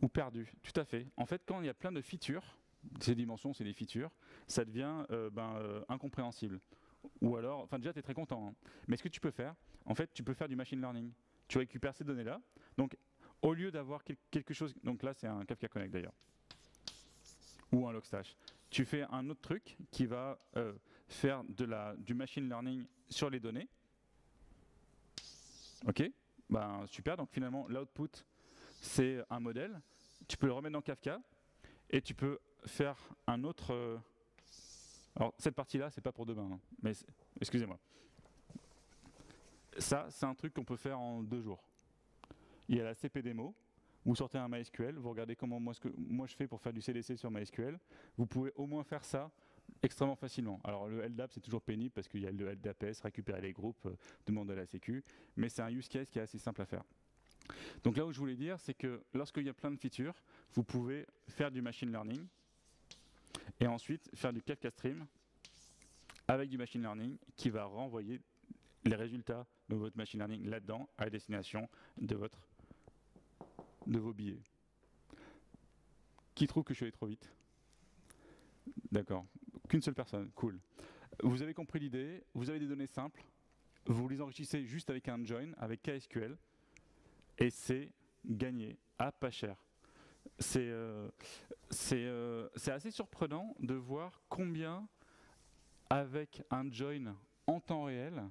Ou perdu, tout à fait. En fait, quand il y a plein de features, ces dimensions, c'est des features, ça devient incompréhensible. Ou alors, enfin déjà, tu es très content. Hein. Mais ce que tu peux faire, en fait, tu peux faire du machine learning. Tu récupères ces données-là. Donc, au lieu d'avoir quelque chose... Donc là, c'est un Kafka Connect d'ailleurs. Ou un Logstash. Tu fais un autre truc qui va faire du machine learning sur les données. OK, ben, super. Donc finalement, l'output, c'est un modèle. Tu peux le remettre dans Kafka et tu peux faire un autre... Alors, cette partie-là, c'est pas pour demain, hein, mais excusez-moi. Ça, c'est un truc qu'on peut faire en 2 jours. Il y a la CPDemo, vous sortez un MySQL, vous regardez comment moi je fais pour faire du CDC sur MySQL. Vous pouvez au moins faire ça extrêmement facilement. Alors le LDAP, c'est toujours pénible parce qu'il y a le LDAPS, récupérer les groupes, demander à la sécu, mais c'est un use case qui est assez simple à faire. Donc là où je voulais dire, c'est que lorsqu'il y a plein de features, vous pouvez faire du machine learning et ensuite faire du Kafka Stream avec du machine learning qui va renvoyer les résultats de votre machine learning là-dedans à destination de vos billets. Qui trouve que je suis allé trop vite? D'accord. Qu'une seule personne. Cool. Vous avez compris l'idée. Vous avez des données simples. Vous les enrichissez juste avec un join, avec KSQL. Et c'est gagné à pas cher. C'est assez surprenant de voir combien, avec un join en temps réel,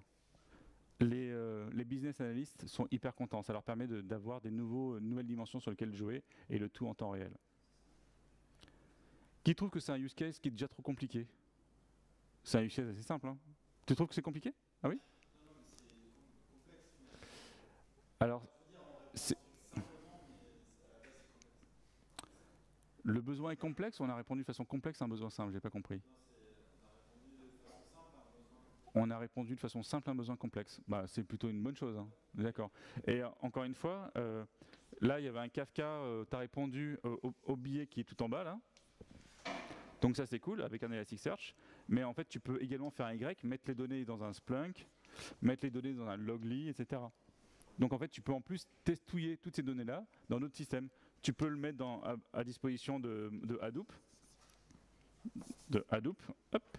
les business analysts sont hyper contents. Ça leur permet d'avoir des nouvelles dimensions sur lesquelles jouer, et le tout en temps réel. Qui trouve que c'est un use case qui est déjà trop compliqué? C'est un use case assez simple. Hein. Tu trouves que c'est compliqué? Ah oui?
Non, mais c'est complexe.
Alors,
On
le besoin est complexe ou on a répondu de façon complexe à un besoin simple? J'ai pas compris. On a répondu de façon simple à un besoin complexe. Bah, c'est plutôt une bonne chose. Hein. D'accord. Et encore une fois, Là, il y avait un Kafka, tu as répondu au billet qui est tout en bas, là. Donc ça, c'est cool, avec un Elasticsearch. Mais en fait, tu peux également faire un Y, mettre les données dans un Splunk, mettre les données dans un Loggly, etc. Donc en fait, tu peux en plus testouiller toutes ces données-là dans d'autres systèmes. Tu peux le mettre à disposition de Hadoop, hop,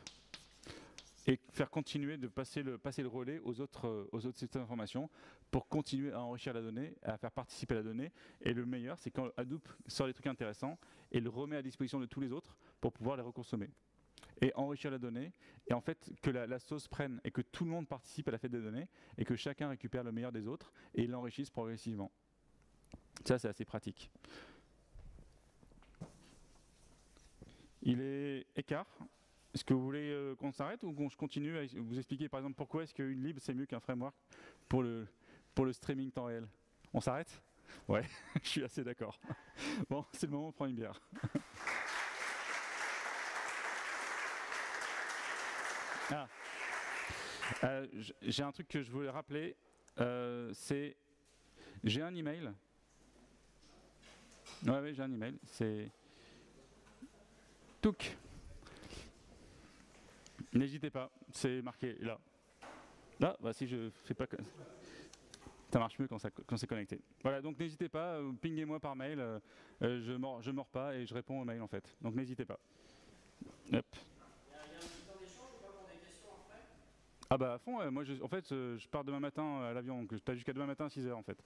et faire continuer de passer le relais aux autres systèmes d'information pour continuer à enrichir la donnée, à faire participer la donnée. Et le meilleur, c'est quand Hadoop sort des trucs intéressants et le remet à disposition de tous les autres pour pouvoir les reconsommer. Et enrichir la donnée, et en fait que la sauce prenne et que tout le monde participe à la fête des données et que chacun récupère le meilleur des autres et l'enrichisse progressivement. Ça, c'est assez pratique. Il est écart. Est-ce que vous voulez qu'on s'arrête ou qu'on continue à vous expliquer par exemple pourquoi est-ce qu'une lib c'est mieux qu'un framework pour le streaming temps réel? On s'arrête? Ouais, je suis assez d'accord. Bon, c'est le moment de prendre une bière. J'ai un truc que je voulais rappeler, c'est j'ai un email. Ouais, j'ai un email. C'est Touk. N'hésitez pas, c'est marqué là. Là, bah si je fais pas, ça marche mieux quand c'est connecté. Voilà, donc n'hésitez pas, pinguez-moi par mail. Je mords pas et je réponds aux mails en fait. Donc n'hésitez pas. Hop. Ah bah à fond, moi en fait je pars demain matin à l'avion, donc t'as jusqu'à demain matin à 6h en fait.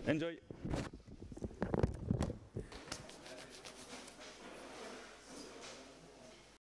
Enjoy.